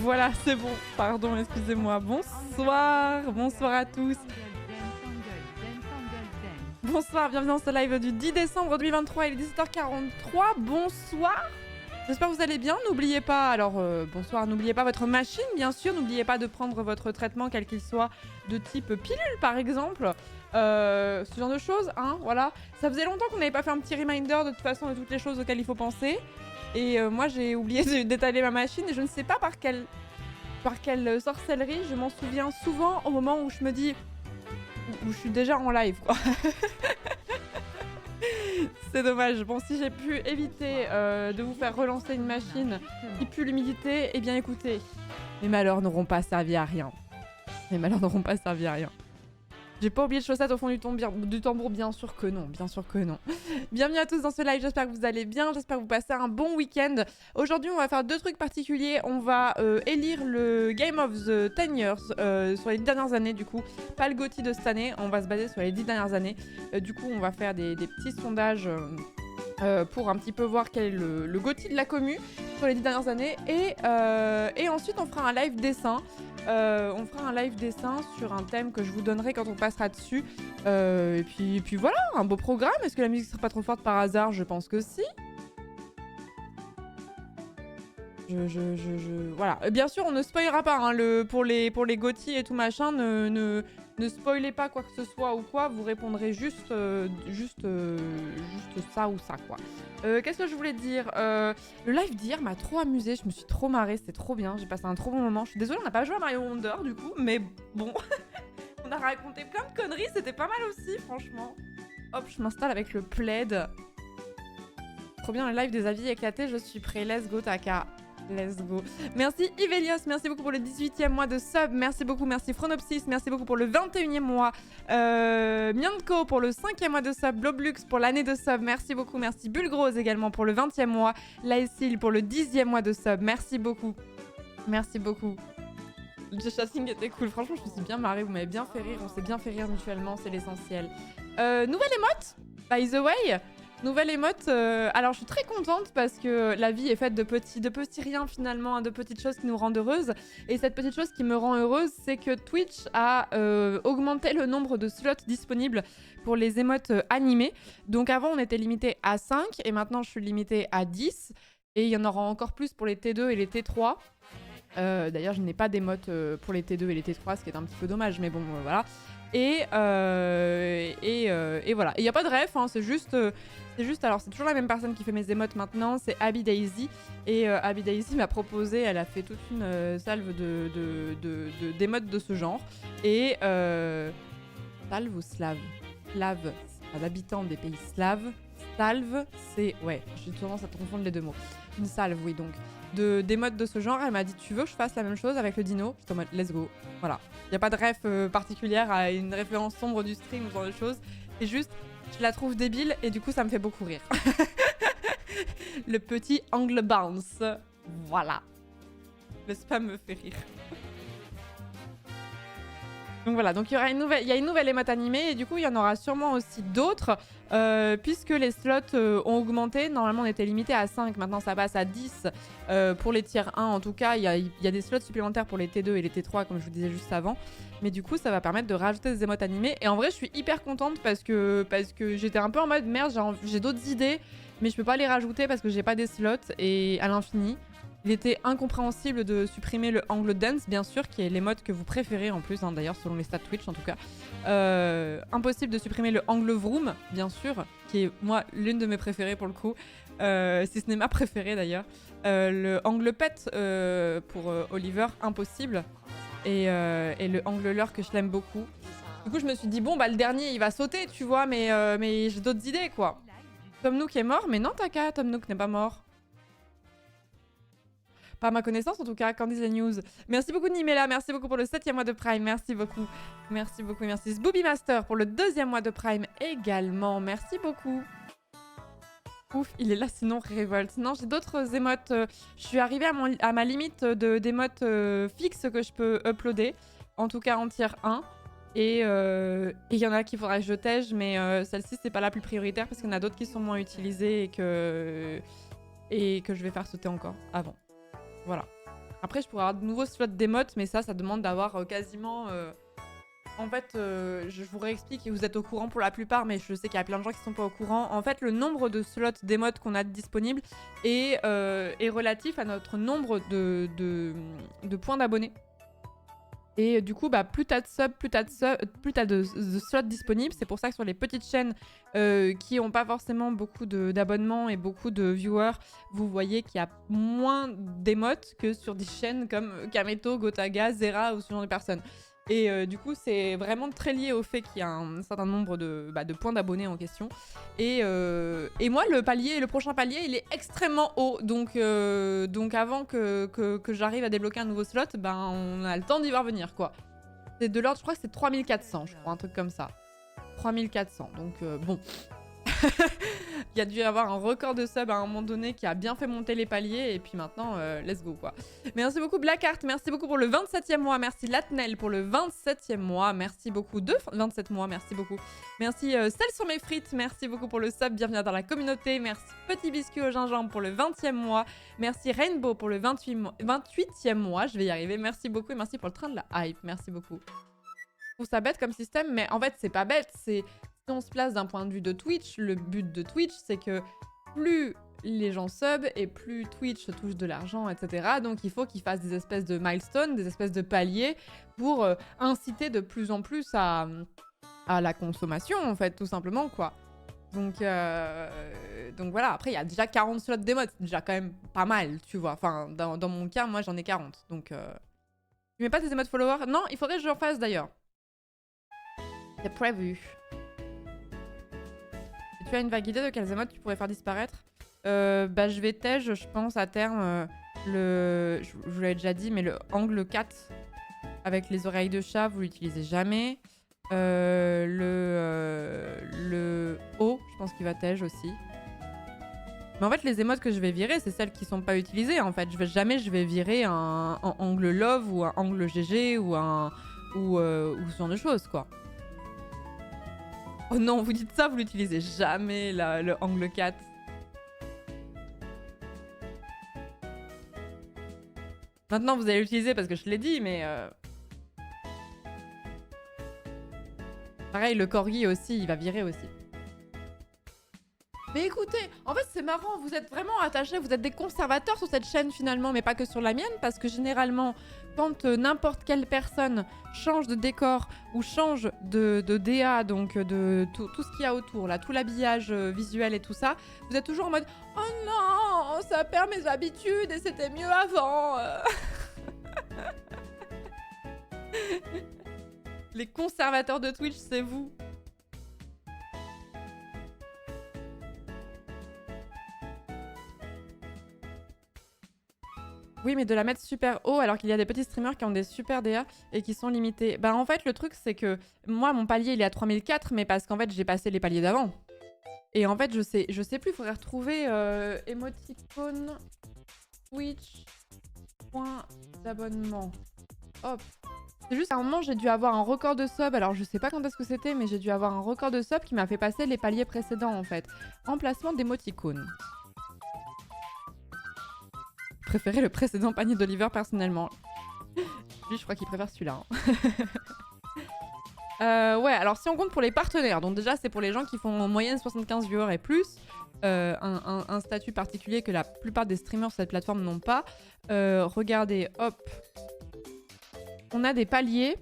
Voilà, c'est bon. Pardon, excusez-moi. Bonsoir. Bonsoir à tous. Bonsoir, bienvenue dans ce live du 10 décembre 2023, il est 17h43. Bonsoir. J'espère que vous allez bien. N'oubliez pas, bonsoir, n'oubliez pas votre machine, bien sûr. N'oubliez pas de prendre votre traitement, quel qu'il soit, de type pilule, par exemple. Ce genre de choses, hein, voilà. Ça faisait longtemps qu'on n'avait pas fait un petit reminder, de toute façon, de toutes les choses auxquelles il faut penser. Et moi, j'ai oublié d'étaler ma machine et je ne sais pas par quelle sorcellerie, je m'en souviens souvent au moment où je me dis... où je suis déjà en live, quoi. C'est dommage. Bon, si j'ai pu éviter de vous faire relancer une machine qui pue l'humidité, eh bien écoutez, mes malheurs n'auront pas servi à rien. Mes malheurs n'auront pas servi à rien. J'ai pas oublié de chaussettes au fond du tambour, bien sûr que non, bien sûr que non. Bienvenue à tous dans ce live, j'espère que vous allez bien, j'espère que vous passez un bon week-end. Aujourd'hui, on va faire deux trucs particuliers. On va élire le Game of the 10 Years sur les 10 dernières années, du coup. Pas le GOTY de cette année, on va se baser sur les 10 dernières années. Du coup, on va faire des petits sondages pour un petit peu voir quel est le GOTY de la commu sur les 10 dernières années. Et ensuite, on fera un live dessin. On fera un live dessin sur un thème que je vous donnerai quand on passera dessus. Et puis voilà, un beau programme. Est-ce que la musique sera pas trop forte par hasard? Je pense que si. Voilà. Bien sûr, on ne spoilera pas hein, pour les GOTY et tout machin. Ne spoilez pas quoi que ce soit ou quoi. Vous répondrez juste ça ou ça, quoi. Qu'est-ce que je voulais dire? Le live d'hier m'a trop amusé. Je me suis trop marrée. C'était trop bien. J'ai passé un trop bon moment. Je suis désolée, on n'a pas joué à Mario Wonder du coup. Mais bon, on a raconté plein de conneries. C'était pas mal aussi, franchement. Hop, je m'installe avec le plaid. Trop bien le live des avis éclatés. Je suis prêt. Let's go, Taka. Let's go. Merci Ivelios, merci beaucoup pour le 18e mois de sub, merci beaucoup, merci Phronopsis, merci beaucoup pour le 21e mois, Mianko pour le 5e mois de sub, Bloblux pour l'année de sub, merci beaucoup, merci Bulgrose également pour le 20e mois, Laïsil pour le 10e mois de sub, merci beaucoup, merci beaucoup. Le chasing était cool, franchement je me suis bien marrée, vous m'avez bien fait rire, on s'est bien fait rire mutuellement, c'est l'essentiel. Nouvelle émote, by the way. Nouvelle émote, alors je suis très contente parce que la vie est faite de petits riens finalement, hein, de petites choses qui nous rendent heureuses. Et cette petite chose qui me rend heureuse, c'est que Twitch a augmenté le nombre de slots disponibles pour les émotes animées. Donc avant on était limité à 5 et maintenant je suis limité à 10. Et il y en aura encore plus pour les T2 et les T3. D'ailleurs je n'ai pas d'émote pour les T2 et les T3, ce qui est un petit peu dommage, mais bon voilà. Et voilà. Et il n'y a pas de ref, hein, c'est juste, alors c'est toujours la même personne qui fait mes émotes maintenant, c'est Abby Daisy. Et Abby Daisy m'a proposé, elle a fait toute une salve d'émotes de ce genre. Et salve ou slave? Slave, c'est un habitant des pays slaves. Salve, c'est... Ouais, j'ai tendance à confondre les deux mots. Une salve, oui, donc. D'émotes de ce genre, elle m'a dit tu veux que je fasse la même chose avec le dino? J'étais en mode let's go. Voilà. Il n'y a pas de ref particulière à une référence sombre du stream ou ce genre de choses. C'est juste, je la trouve débile et du coup ça me fait beaucoup rire. Le petit angle bounce. Voilà. Le spam me fait rire. Donc voilà, donc il y a une nouvelle émote animée et du coup il y en aura sûrement aussi d'autres puisque les slots ont augmenté. Normalement on était limité à 5, maintenant ça passe à 10 pour les tiers 1 en tout cas. Il y a des slots supplémentaires pour les T2 et les T3 comme je vous disais juste avant. Mais du coup ça va permettre de rajouter des émotes animées et en vrai je suis hyper contente parce que j'étais un peu en mode merde, j'ai d'autres idées mais je peux pas les rajouter parce que j'ai pas des slots et à l'infini. Il était incompréhensible de supprimer le angle dance, bien sûr, qui est l'émote que vous préférez en plus, hein, d'ailleurs, selon les stats Twitch en tout cas. Impossible de supprimer le angle vroom, bien sûr, qui est, moi, l'une de mes préférées pour le coup. Si ce n'est ma préférée d'ailleurs. Le angle pet pour Oliver, impossible. Et le angle leurre que je l'aime beaucoup. Du coup, je me suis dit, bon, bah le dernier, il va sauter, tu vois, mais j'ai d'autres idées, quoi. Tom Nook est mort, mais non, Taka, Tom Nook n'est pas mort. Pas à ma connaissance, en tout cas, Candice News. Merci beaucoup, Nimela. Merci beaucoup pour le 7e mois de Prime. Merci beaucoup. Merci beaucoup. Merci Booby Master pour le 2e mois de Prime également. Merci beaucoup. Ouf, il est là, sinon révolte. Non, j'ai d'autres émotes. Je suis arrivée à ma limite d'émotes fixes que je peux uploader. En tout cas, en tier 1. Et il y en a qu'il faudra que je tège, mais celle-ci, c'est pas la plus prioritaire parce qu'il y en a d'autres qui sont moins utilisées et que je vais faire sauter encore avant. Voilà. Après, je pourrais avoir de nouveaux slots d'émotes, mais ça demande d'avoir quasiment... En fait, je vous réexplique et vous êtes au courant pour la plupart, mais je sais qu'il y a plein de gens qui sont pas au courant. En fait, le nombre de slots d'émotes qu'on a disponibles est relatif à notre nombre de points d'abonnés. Et du coup, bah, plus t'as de subs, plus t'as de slots disponibles. C'est pour ça que sur les petites chaînes qui n'ont pas forcément beaucoup d'abonnements et beaucoup de viewers, vous voyez qu'il y a moins d'émotes que sur des chaînes comme Kameto, Gotaga, Zera ou ce genre de personnes. Et du coup, c'est vraiment très lié au fait qu'il y a un certain nombre de points d'abonnés en question. Et moi, le prochain palier, il est extrêmement haut. Donc avant que j'arrive à débloquer un nouveau slot, ben, on a le temps d'y parvenir, quoi. C'est de l'ordre, je crois que c'est 3400, je crois, un truc comme ça. 3400, donc bon. Il y a dû y avoir un record de sub à un moment donné qui a bien fait monter les paliers. Et puis maintenant, let's go, quoi. Merci beaucoup Blackheart, merci beaucoup pour le 27e mois. Merci Latnel pour le 27e mois. Merci beaucoup de 27 mois, merci beaucoup. Merci Celle sur mes frites, merci beaucoup pour le sub. Bienvenue dans la communauté. Merci Petit Biscuit au gingembre pour le 20e mois. Merci Rainbow pour le 28e mois. Je vais y arriver. Merci beaucoup et merci pour le train de la hype. Merci beaucoup. Je trouve ça bête comme système, mais en fait, c'est pas bête. C'est... Si on se place d'un point de vue de Twitch, le but de Twitch, c'est que plus les gens sub et plus Twitch touche de l'argent, etc. Donc il faut qu'ils fassent des espèces de milestones, des espèces de paliers pour inciter de plus en plus à la consommation, en fait, tout simplement, quoi. Donc voilà, après, il y a déjà 40 slots d'émotes, c'est déjà quand même pas mal, tu vois. Enfin, dans mon cas, moi, j'en ai 40. Donc, tu mets pas tes émotes followers? Non, il faudrait que je le fasse, d'ailleurs. C'est prévu. Tu as une vague idée de quelles émotes tu pourrais faire disparaître? Bah, je vais tège, je pense, à terme, je vous l'avais déjà dit, mais le angle 4 avec les oreilles de chat, vous l'utilisez jamais. Le O, je pense qu'il va tège aussi. Mais en fait, les émotes que je vais virer, c'est celles qui sont pas utilisées, en fait. Jamais je vais virer un angle love ou un angle GG ou ce genre de choses, quoi. Oh non, vous dites ça, vous l'utilisez jamais, le angle 4. Maintenant, vous allez l'utiliser parce que je l'ai dit, mais... Pareil, le corgi aussi, il va virer aussi. Mais écoutez, en fait c'est marrant, vous êtes vraiment attachés, vous êtes des conservateurs sur cette chaîne finalement, mais pas que sur la mienne, parce que généralement, quand n'importe quelle personne change de décor ou change de DA, donc de tout ce qu'il y a autour, là, tout l'habillage visuel et tout ça, vous êtes toujours en mode « Oh non, ça perd mes habitudes et c'était mieux avant !» Les conservateurs de Twitch, c'est vous. Oui, mais de la mettre super haut alors qu'il y a des petits streamers qui ont des super DA et qui sont limités. Bah en fait, le truc, c'est que moi, mon palier, il est à 3004, mais parce qu'en fait, j'ai passé les paliers d'avant. Et en fait, je sais plus, il faudrait retrouver émoticône Twitch point d'abonnement. Hop. C'est juste à un moment, j'ai dû avoir un record de sub. Alors, je sais pas quand est-ce que c'était, mais j'ai dû avoir un record de sub qui m'a fait passer les paliers précédents, en fait. Emplacement d'émoticône. Préféré le précédent panier d'Oliver personnellement. Lui, je crois qu'il préfère celui-là. Hein. Ouais, alors si on compte pour les partenaires, donc déjà c'est pour les gens qui font en moyenne 75 viewers et plus, un statut particulier que la plupart des streamers sur cette plateforme n'ont pas. Regardez, hop. On a des paliers.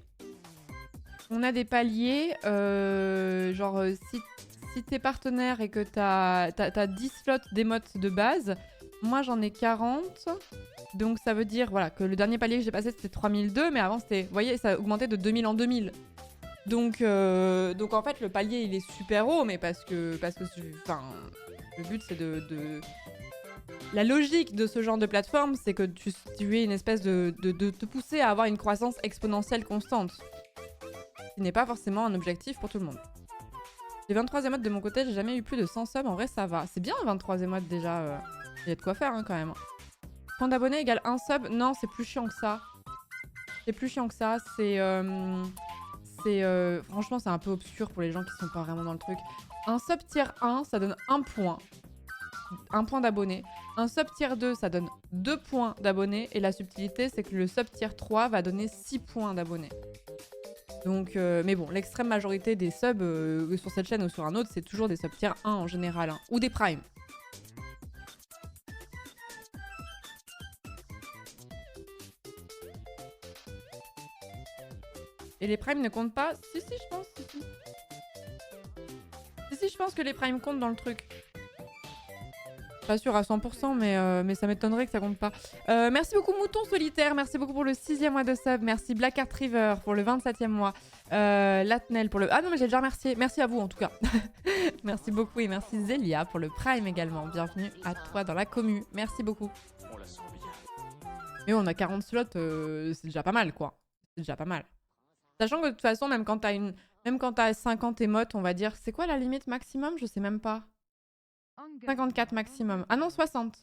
Genre si t'es partenaire et que t'as 10 slots d'émotes de base, moi j'en ai 40, donc ça veut dire voilà, que le dernier palier que j'ai passé c'était 3002, mais avant c'était, vous voyez, ça a augmenté de 2000 en 2000. Donc en fait le palier il est super haut, mais parce que enfin, le but c'est de... La logique de ce genre de plateforme, c'est que tu aies une espèce de te pousser à avoir une croissance exponentielle constante. Ce qui n'est pas forcément un objectif pour tout le monde. Les 23 émotes de mon côté, j'ai jamais eu plus de 100 subs, en vrai ça va. C'est bien 23 émotes déjà. Il y a de quoi faire hein, quand même. Point d'abonnés égale 1 sub. Non, c'est plus chiant que ça. C'est plus chiant que ça. Franchement, c'est un peu obscur pour les gens qui sont pas vraiment dans le truc. Un sub tier 1, ça donne 1 point. 1 point d'abonné. Un sub tier 2, ça donne 2 points d'abonnés. Et la subtilité, c'est que le sub tier 3 va donner 6 points d'abonnés. Donc, mais bon, l'extrême majorité des subs sur cette chaîne ou sur un autre, c'est toujours des sub tier 1 en général. Hein, ou des primes. Et les primes ne comptent pas? Si, je pense. Si, je pense que les primes comptent dans le truc. Pas sûr à 100%, mais ça m'étonnerait que ça compte pas. Merci beaucoup Mouton Solitaire, merci beaucoup pour le 6e mois de sub. Merci Black Art River pour le 27e mois. Latnel pour le... Ah non, mais j'ai déjà remercié. Merci à vous en tout cas. Merci beaucoup et merci Zélia pour le Prime également. Bienvenue à toi dans la commu. Merci beaucoup. Mais on a 40 slots, c'est déjà pas mal quoi. C'est déjà pas mal. Sachant que de toute façon, même quand t'as 50 émotes, on va dire... C'est quoi la limite maximum? Je sais même pas. 54 maximum. Ah non, 60.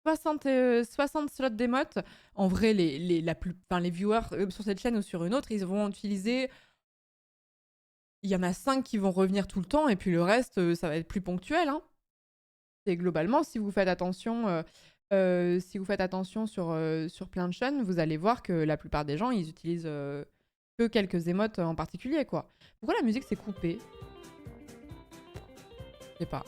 60 slots d'émotes. En vrai, les viewers sur cette chaîne ou sur une autre, ils vont utiliser... Il y en a 5 qui vont revenir tout le temps et puis le reste, ça va être plus ponctuel. Hein. Et globalement, si vous faites attention, sur plein de chaînes, vous allez voir que la plupart des gens, ils utilisent que quelques émotes en particulier, quoi. Pourquoi la musique s'est coupée? Je sais pas.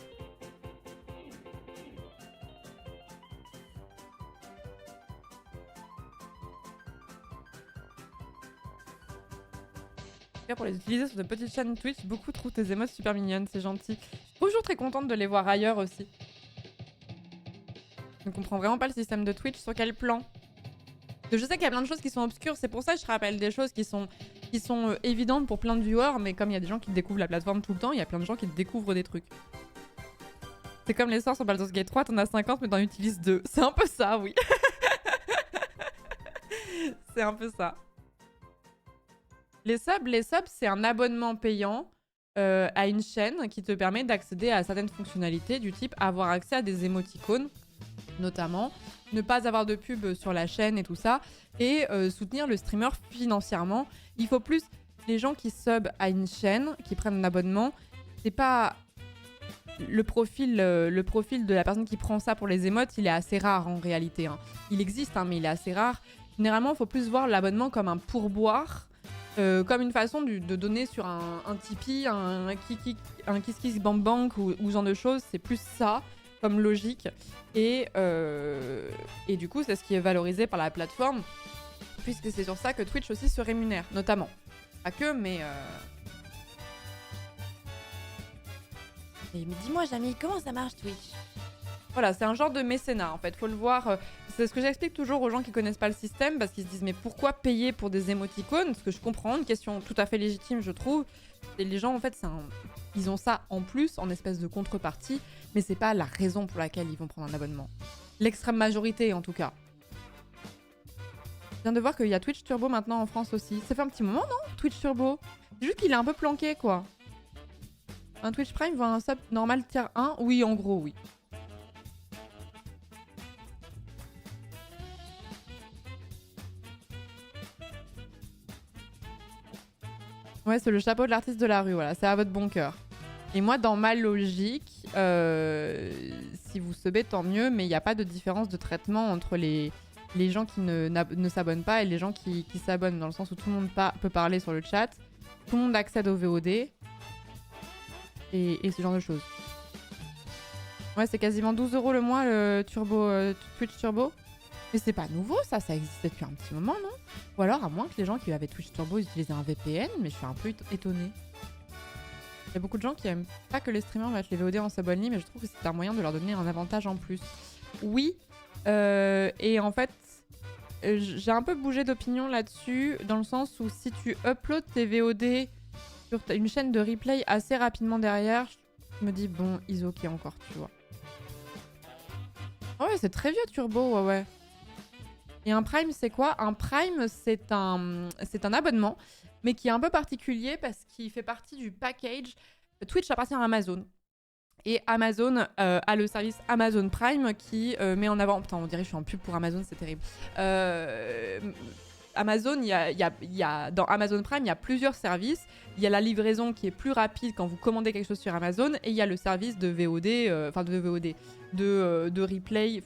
Pour les utiliser sur de petites chaînes Twitch, beaucoup trouvent tes émotes super mignonnes, c'est gentil. Je suis toujours très contente de les voir ailleurs aussi. Je ne comprends vraiment pas le système de Twitch, sur quel plan? Parce que je sais qu'il y a plein de choses qui sont obscures, c'est pour ça que je rappelle des choses qui sont évidentes pour plein de viewers, mais comme il y a des gens qui découvrent la plateforme tout le temps, il y a plein de gens qui découvrent des trucs. C'est comme les sorts sur Baldur's Gate 3, t'en as 50 mais t'en utilises 2. C'est un peu ça, oui. C'est un peu ça. Les subs, c'est un abonnement payant à une chaîne qui te permet d'accéder à certaines fonctionnalités du type avoir accès à des émoticônes, notamment, ne pas avoir de pub sur la chaîne et tout ça, et soutenir le streamer financièrement. Il faut plus les gens qui sub à une chaîne, qui prennent un abonnement, c'est pas... Le profil de la personne qui prend ça pour les émotes, il est assez rare en réalité. Hein. Il existe, hein, mais il est assez rare. Généralement, il faut plus voir l'abonnement comme un pourboire, comme une façon de donner sur un Tipeee, un Kiss Kiss Bank Bank ou ce genre de choses. C'est plus ça comme logique. Et du coup, c'est ce qui est valorisé par la plateforme, puisque c'est sur ça que Twitch aussi se rémunère, notamment. Pas que, mais... Mais dis-moi, Jamie, comment ça marche Twitch? Voilà, c'est un genre de mécénat en fait, faut le voir. C'est ce que j'explique toujours aux gens qui connaissent pas le système, parce qu'ils se disent mais pourquoi payer pour des émoticônes? Ce que je comprends, une question tout à fait légitime je trouve. Et les gens en fait, ils ont ça en plus, en espèce de contrepartie, mais c'est pas la raison pour laquelle ils vont prendre un abonnement. L'extrême majorité en tout cas. Je viens de voir qu'il y a Twitch Turbo maintenant en France aussi. Ça fait un petit moment non, Twitch Turbo? C'est juste qu'il est un peu planqué quoi. Un Twitch Prime voit un sub normal tier 1? Oui, en gros, oui. Ouais, c'est le chapeau de l'artiste de la rue, voilà, c'est à votre bon cœur. Et moi, dans ma logique, si vous subez, tant mieux, mais il n'y a pas de différence de traitement entre les gens qui ne s'abonnent pas et les gens qui s'abonnent, dans le sens où tout le monde peut parler sur le chat, tout le monde accède au VOD, et ce genre de choses. Ouais, c'est quasiment 12 € le mois, le Twitch Turbo. Mais c'est pas nouveau, ça existait depuis un petit moment, non? Ou alors, à moins que les gens qui avaient Twitch Turbo utilisaient un VPN, mais je suis un peu étonnée. Il y a beaucoup de gens qui aiment pas que les streamers mettent les VOD en sub only, mais je trouve que c'est un moyen de leur donner un avantage en plus. Oui, et en fait, j'ai un peu bougé d'opinion là-dessus, dans le sens où si tu uploads tes VOD sur une chaîne de replay assez rapidement derrière, je me dis, bon, is ok encore, tu vois. Oh ouais, c'est très vieux Turbo, ouais. Et un Prime, c'est quoi? Un Prime, c'est un abonnement, mais qui est un peu particulier parce qu'il fait partie du package. Twitch appartient à Amazon. Et Amazon a le service Amazon Prime qui met en avant... Putain, on dirait que je suis en pub pour Amazon, c'est terrible. Amazon, dans Amazon Prime, il y a plusieurs services. Il y a la livraison qui est plus rapide quand vous commandez quelque chose sur Amazon, et il y a le service de VOD, de replay,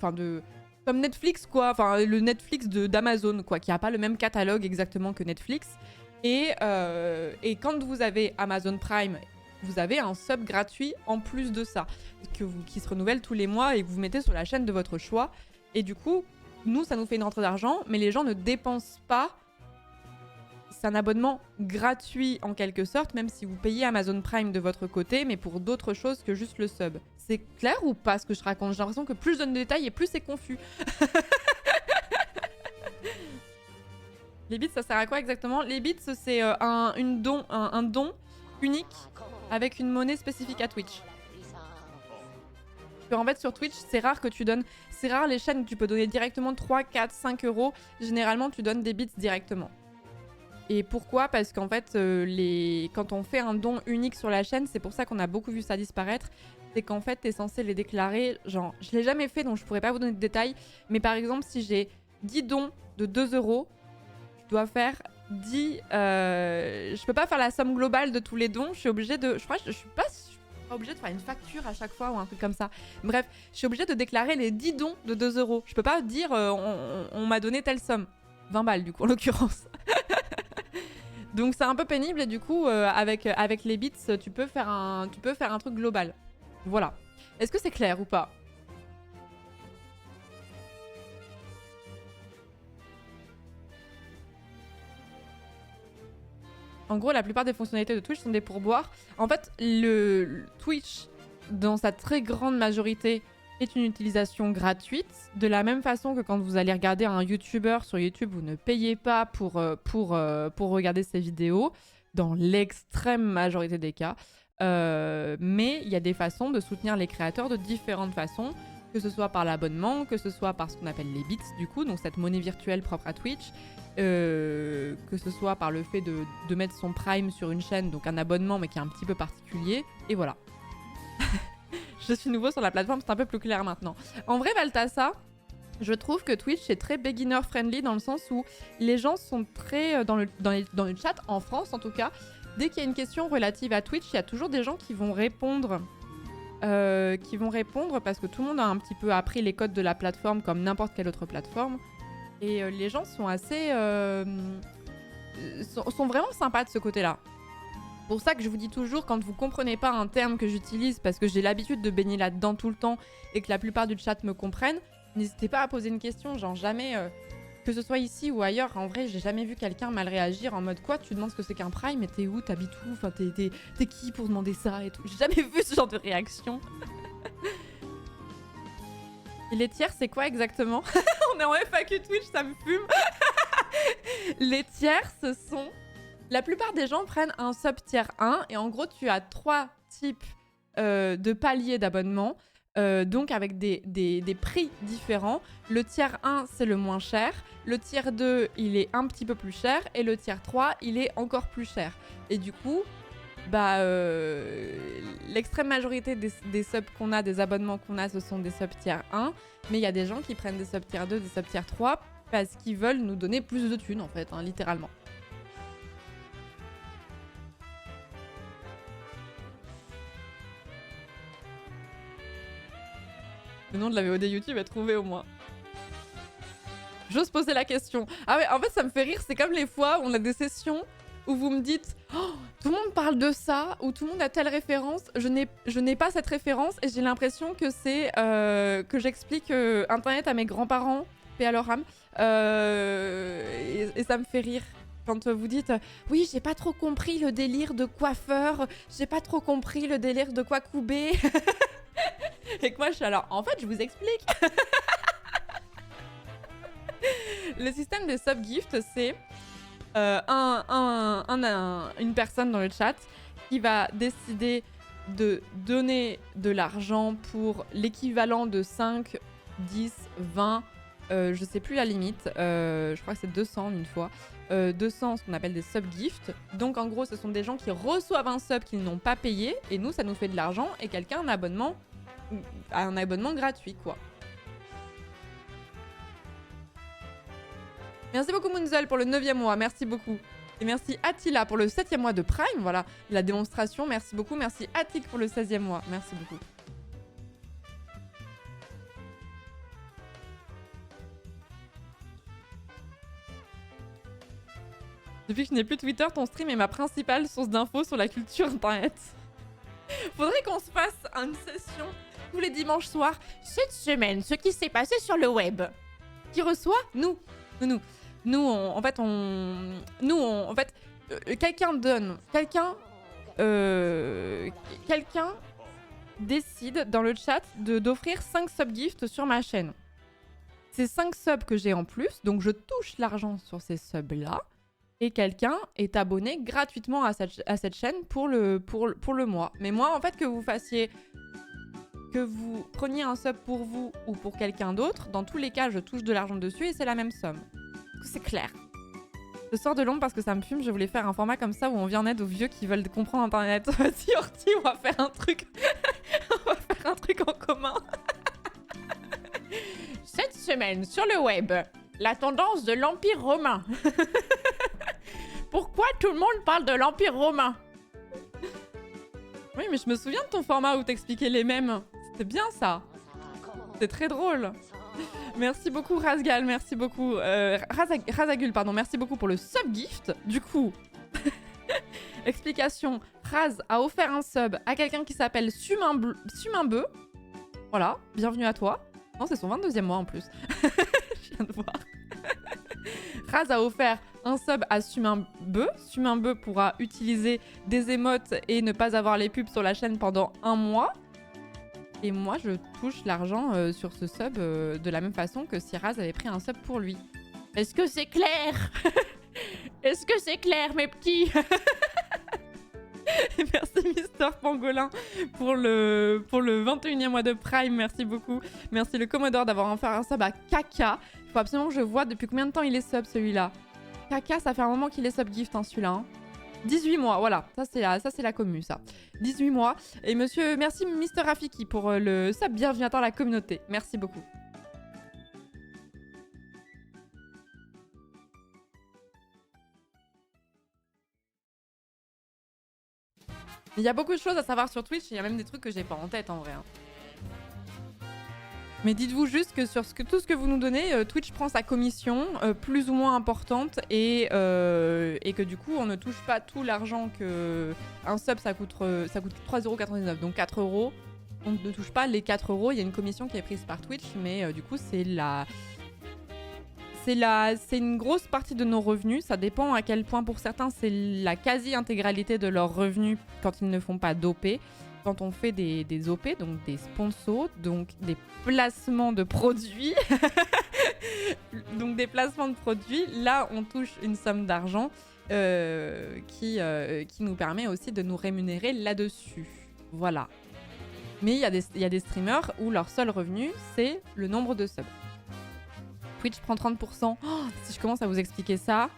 comme Netflix quoi, enfin le Netflix d'Amazon quoi, qui a pas le même catalogue exactement que Netflix. Et quand vous avez Amazon Prime, vous avez un sub gratuit en plus de ça, qui se renouvelle tous les mois et que vous mettez sur la chaîne de votre choix. Et du coup, nous, ça nous fait une rentrée d'argent, mais les gens ne dépensent pas. C'est un abonnement gratuit en quelque sorte, même si vous payez Amazon Prime de votre côté, mais pour d'autres choses que juste le sub. C'est clair ou pas ce que je raconte? J'ai l'impression que plus je donne de détails et plus c'est confus. Les bits, ça sert à quoi exactement? Les bits, c'est un don unique avec une monnaie spécifique à Twitch. En fait, sur Twitch, c'est rare que tu donnes... C'est rare les chaînes où tu peux donner directement 3, 4, 5 euros. Généralement, tu donnes des bits directement. Et pourquoi? Parce qu'en fait, quand on fait un don unique sur la chaîne, c'est pour ça qu'on a beaucoup vu ça disparaître. C'est qu'en fait, t'es censé les déclarer. Genre, je l'ai jamais fait, donc je pourrais pas vous donner de détails. Mais par exemple, si j'ai 10 dons de 2 euros, je dois faire 10... je peux pas faire la somme globale de tous les dons. Je suis obligée de... Je crois que je suis pas obligée de faire une facture à chaque fois ou un truc comme ça. Bref, je suis obligée de déclarer les 10 dons de 2 euros. Je peux pas dire on m'a donné telle somme. 20 balles du coup en l'occurrence. Donc c'est un peu pénible et du coup avec les bits tu peux faire un truc global. Voilà. Est-ce que c'est clair ou pas? En gros, la plupart des fonctionnalités de Twitch sont des pourboires. En fait, le Twitch, dans sa très grande majorité, est une utilisation gratuite. De la même façon que quand vous allez regarder un YouTuber sur YouTube, vous ne payez pas pour regarder ses vidéos, dans l'extrême majorité des cas. Mais il y a des façons de soutenir les créateurs de différentes façons, que ce soit par l'abonnement, que ce soit par ce qu'on appelle les bits, du coup, donc cette monnaie virtuelle propre à Twitch. Que ce soit par le fait de mettre son Prime sur une chaîne, donc un abonnement mais qui est un petit peu particulier, et voilà. Je suis nouveau sur la plateforme, c'est un peu plus clair maintenant. En vrai, Valtassa, je trouve que Twitch est très beginner friendly dans le sens où les gens sont très dans le chat, en France en tout cas, dès qu'il y a une question relative à Twitch, il y a toujours des gens qui vont répondre. Parce que tout le monde a un petit peu appris les codes de la plateforme comme n'importe quelle autre plateforme. Et les gens sont assez... sont vraiment sympas de ce côté-là. Pour ça que je vous dis toujours, quand vous comprenez pas un terme que j'utilise, parce que j'ai l'habitude de baigner là-dedans tout le temps, et que la plupart du chat me comprennent, n'hésitez pas à poser une question, genre jamais... que ce soit ici ou ailleurs, en vrai, j'ai jamais vu quelqu'un mal réagir en mode quoi, tu demandes ce que c'est qu'un prime, mais t'es où, t'habites où, enfin t'es qui pour demander ça et tout. J'ai jamais vu ce genre de réaction. Et les tiers, c'est quoi exactement? On est en FAQ Twitch, ça me fume. Les tiers, ce sont... La plupart des gens prennent un sub tier 1 et en gros, tu as 3 types de paliers d'abonnement. Donc avec des prix différents. Le tier 1, c'est le moins cher. Le tier 2, il est un petit peu plus cher. Et le tier 3, il est encore plus cher. Et du coup... l'extrême majorité des subs qu'on a, des abonnements qu'on a, ce sont des subs tier 1, mais il y a des gens qui prennent des subs tier 2, des subs tier 3 parce qu'ils veulent nous donner plus de thunes en fait, hein, littéralement. Le nom de la VOD YouTube est trouvé au moins. J'ose poser la question. Ah ouais, en fait ça me fait rire, c'est comme les fois où on a des sessions où vous me dites oh, tout le monde parle de ça, ou tout le monde a telle référence, je n'ai pas cette référence, et j'ai l'impression que c'est que j'explique Internet à mes grands-parents, paix à leur âme, et ça me fait rire. Quand vous dites oui, j'ai pas trop compris le délire de coiffeur, j'ai pas trop compris le délire de quoi couper. Et que moi je suis alors, en fait je vous explique. Le système des sub-gifts, c'est une personne dans le chat qui va décider de donner de l'argent pour l'équivalent de 5, 10, 20, je sais plus la limite, je crois que c'est 200 une fois, 200 ce qu'on appelle des sub-gifts. Donc en gros ce sont des gens qui reçoivent un sub qu'ils n'ont pas payé et nous ça nous fait de l'argent et quelqu'un a un abonnement gratuit quoi. Merci beaucoup Munzel pour le 9e mois, merci beaucoup. Et merci Attila pour le 7e mois de Prime, voilà, la démonstration, merci beaucoup. Merci Attic pour le 16e mois, merci beaucoup. Depuis que je n'ai plus Twitter, ton stream est ma principale source d'infos sur la culture internet. Faudrait qu'on se fasse une session tous les dimanches soirs. Cette semaine, ce qui s'est passé sur le web. Qui reçoit? Nous, en fait, quelqu'un donne, quelqu'un décide dans le chat d'offrir 5 subgifts sur ma chaîne. C'est 5 subs que j'ai en plus, donc je touche l'argent sur ces subs-là. Et quelqu'un est abonné gratuitement à cette chaîne pour le mois. Mais moi, en fait, que vous preniez un sub pour vous ou pour quelqu'un d'autre, dans tous les cas, je touche de l'argent dessus et c'est la même somme. C'est clair. Je sors de l'ombre parce que ça me fume, je voulais faire un format comme ça où on vient en aide aux vieux qui veulent comprendre Internet. Vas-y, Orti, on va faire un truc. On va faire un truc en commun. Cette semaine, sur le web, la tendance de l'Empire romain. Pourquoi tout le monde parle de l'Empire romain? Oui, mais je me souviens de ton format où t'expliquais les mèmes. C'était bien ça. C'est très drôle. Merci beaucoup Razgal, merci beaucoup. Razagul, pardon, merci beaucoup pour le sub-gift. Du coup, explication. Raz a offert un sub à quelqu'un qui s'appelle Suminbeu. Voilà, bienvenue à toi. Non, c'est son 22e mois en plus. Je viens de voir. Raz a offert un sub à Suminbeu. Suminbeu pourra utiliser des émotes et ne pas avoir les pubs sur la chaîne pendant 1 mois. Et moi, je touche l'argent sur ce sub de la même façon que si Raz avait pris un sub pour lui. Est-ce que c'est clair? Est-ce que c'est clair, mes petits? Et merci Mister Pangolin pour le 21e mois de Prime, merci beaucoup. Merci le Commodore d'avoir offert un sub à Kaka. Il faut absolument que je vois depuis combien de temps il est sub celui-là. Kaka, ça fait un moment qu'il est sub gift hein, celui-là. Hein. 18 mois, voilà, ça c'est la commu ça. 18 mois. Et merci Mister Rafiki pour le sub, bienvenue dans la communauté. Merci beaucoup. Il y a beaucoup de choses à savoir sur Twitch, il y a même des trucs que j'ai pas en tête en vrai. Hein. Mais dites-vous juste que sur tout ce que vous nous donnez, Twitch prend sa commission plus ou moins importante et que du coup on ne touche pas tout l'argent que... Un sub ça coûte 3,99€, donc 4€. On ne touche pas les 4€, il y a une commission qui est prise par Twitch, mais du coup c'est une grosse partie de nos revenus. Ça dépend à quel point pour certains c'est la quasi-intégralité de leurs revenus quand ils ne font pas d'OP. Quand on fait des OP, donc des sponsors, donc des placements de produits, là on touche une somme d'argent qui nous permet aussi de nous rémunérer là-dessus. Voilà. Mais il y a des streamers où leur seul revenu, c'est le nombre de subs. Twitch prend 30%. Oh, si je commence à vous expliquer ça...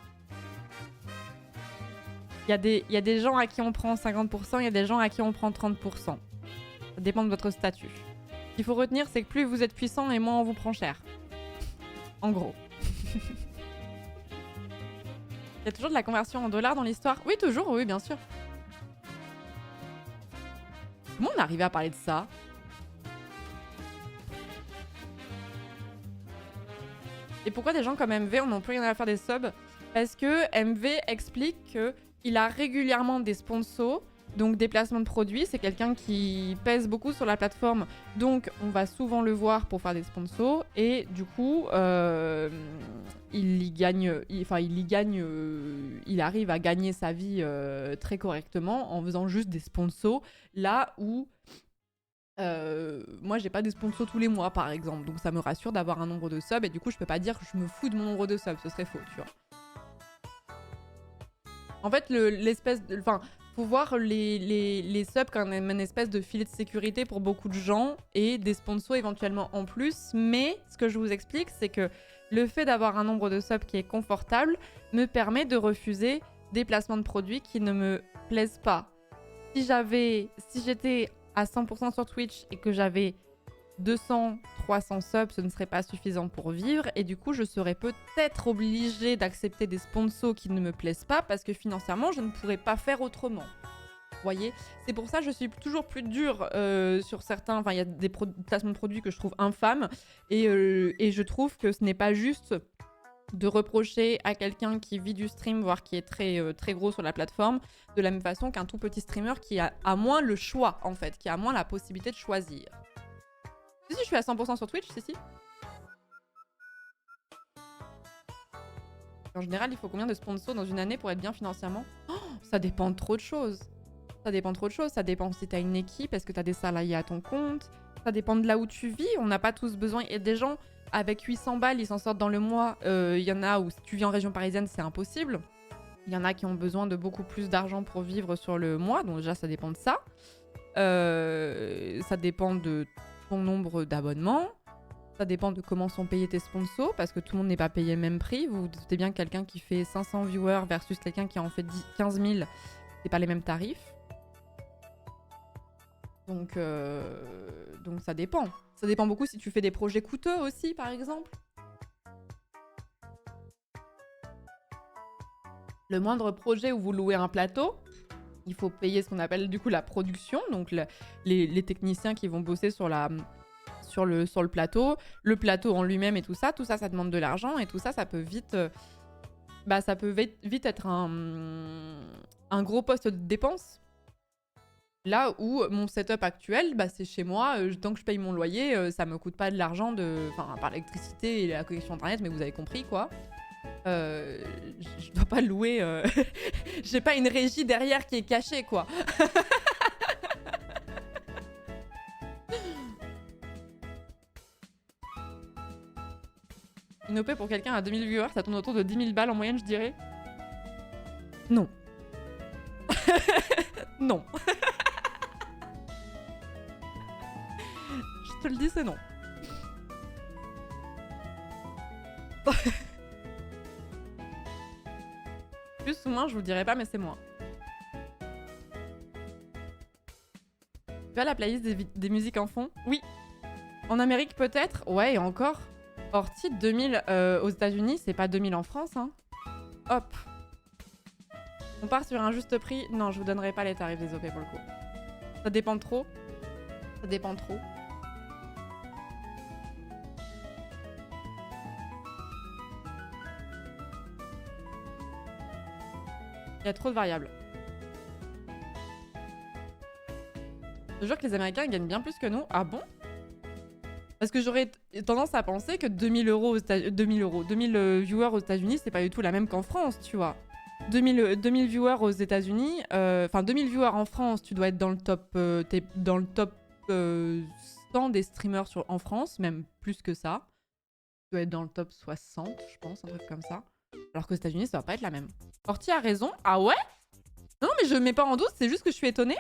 Il y a des gens à qui on prend 50%, il y a des gens à qui on prend 30%. Ça dépend de votre statut. Ce qu'il faut retenir, c'est que plus vous êtes puissant et moins on vous prend cher. En gros. Il y a toujours de la conversion en dollars dans l'histoire? Oui, toujours, oui, bien sûr. Comment on est arrivé à parler de ça? Et pourquoi des gens comme MV n'ont plus rien à faire des subs? Parce que MV explique que il a régulièrement des sponsors, donc des placements de produits. C'est quelqu'un qui pèse beaucoup sur la plateforme, donc on va souvent le voir pour faire des sponsors. Et du coup, il arrive à gagner sa vie très correctement en faisant juste des sponsors. Là où moi j'ai pas des sponsors tous les mois par exemple, donc ça me rassure d'avoir un nombre de subs. Et du coup, je peux pas dire que je me fous de mon nombre de subs, ce serait faux, tu vois. En fait, faut voir les subs comme une espèce de filet de sécurité pour beaucoup de gens et des sponsors éventuellement en plus. Mais ce que je vous explique, c'est que le fait d'avoir un nombre de subs qui est confortable me permet de refuser des placements de produits qui ne me plaisent pas. Si j'étais à 100% sur Twitch et que j'avais 200, 300 subs, ce ne serait pas suffisant pour vivre. Et du coup, je serais peut-être obligée d'accepter des sponsors qui ne me plaisent pas parce que financièrement, je ne pourrais pas faire autrement. Vous voyez, c'est pour ça que je suis toujours plus dure sur certains... Enfin, il y a des placements de produits que je trouve infâmes. Et je trouve que ce n'est pas juste de reprocher à quelqu'un qui vit du stream, voire qui est très gros sur la plateforme, de la même façon qu'un tout petit streamer qui a moins le choix, en fait, qui a moins la possibilité de choisir. Si, je suis à 100% sur Twitch, si. En général, il faut combien de sponsors dans une année pour être bien financièrement? Ça dépend de trop de choses. Ça dépend si t'as une équipe, est-ce que t'as des salariés à ton compte. Ça dépend de là où tu vis. On n'a pas tous besoin. Et des gens, avec 800 balles, ils s'en sortent dans le mois. Il y en a où si tu vis en région parisienne, c'est impossible. Il y en a qui ont besoin de beaucoup plus d'argent pour vivre sur le mois. Donc déjà, ça dépend de ça. Ça dépend de ton nombre d'abonnements. Ça dépend de comment sont payés tes sponsors, parce que tout le monde n'est pas payé le même prix. Vous vous doutez bien que quelqu'un qui fait 500 viewers versus quelqu'un qui en fait 15 000, c'est pas les mêmes tarifs. Donc ça dépend. Ça dépend beaucoup si tu fais des projets coûteux aussi, par exemple. Le moindre projet où vous louez un plateau, il faut payer ce qu'on appelle du coup la production, donc les techniciens qui vont bosser sur le plateau, le plateau en lui-même et tout ça, ça demande de l'argent et tout ça, ça peut vite être un gros poste de dépense. Là où mon setup actuel, c'est chez moi, tant que je paye mon loyer, ça me coûte pas de l'argent par l'électricité et la connexion internet, mais vous avez compris quoi. Je dois pas louer. J'ai pas une régie derrière qui est cachée, quoi. Une OP pour quelqu'un à 2000 viewers, ça tourne autour de 10 000 balles en moyenne, je dirais. Non. Non. Je te le dis, c'est non. Plus ou moins, je vous dirai pas, mais c'est moins. Tu as la playlist des musiques en fond? Oui. En Amérique, peut-être? Ouais, et encore. Orti, 2000 aux États-Unis, c'est pas 2000 en France, hein. Hop. On part sur un juste prix. Non, je vous donnerai pas les tarifs des OP pour le coup. Ça dépend trop. Ça dépend trop. Il y a trop de variables. Je te jure que les Américains ils gagnent bien plus que nous. Ah bon? Parce que j'aurais tendance à penser que 2000 viewers aux États-Unis, c'est pas du tout la même qu'en France, tu vois. 2000 viewers aux États-Unis, 2000 viewers en France, tu dois être dans le top, t'es dans le top 100 des streamers en France, même plus que ça. Tu dois être dans le top 60, je pense, un truc comme ça. Alors qu'aux États-Unis, ça va pas être la même. Orti a raison. Ah ouais? Non, mais je mets pas en doute, c'est juste que je suis étonnée.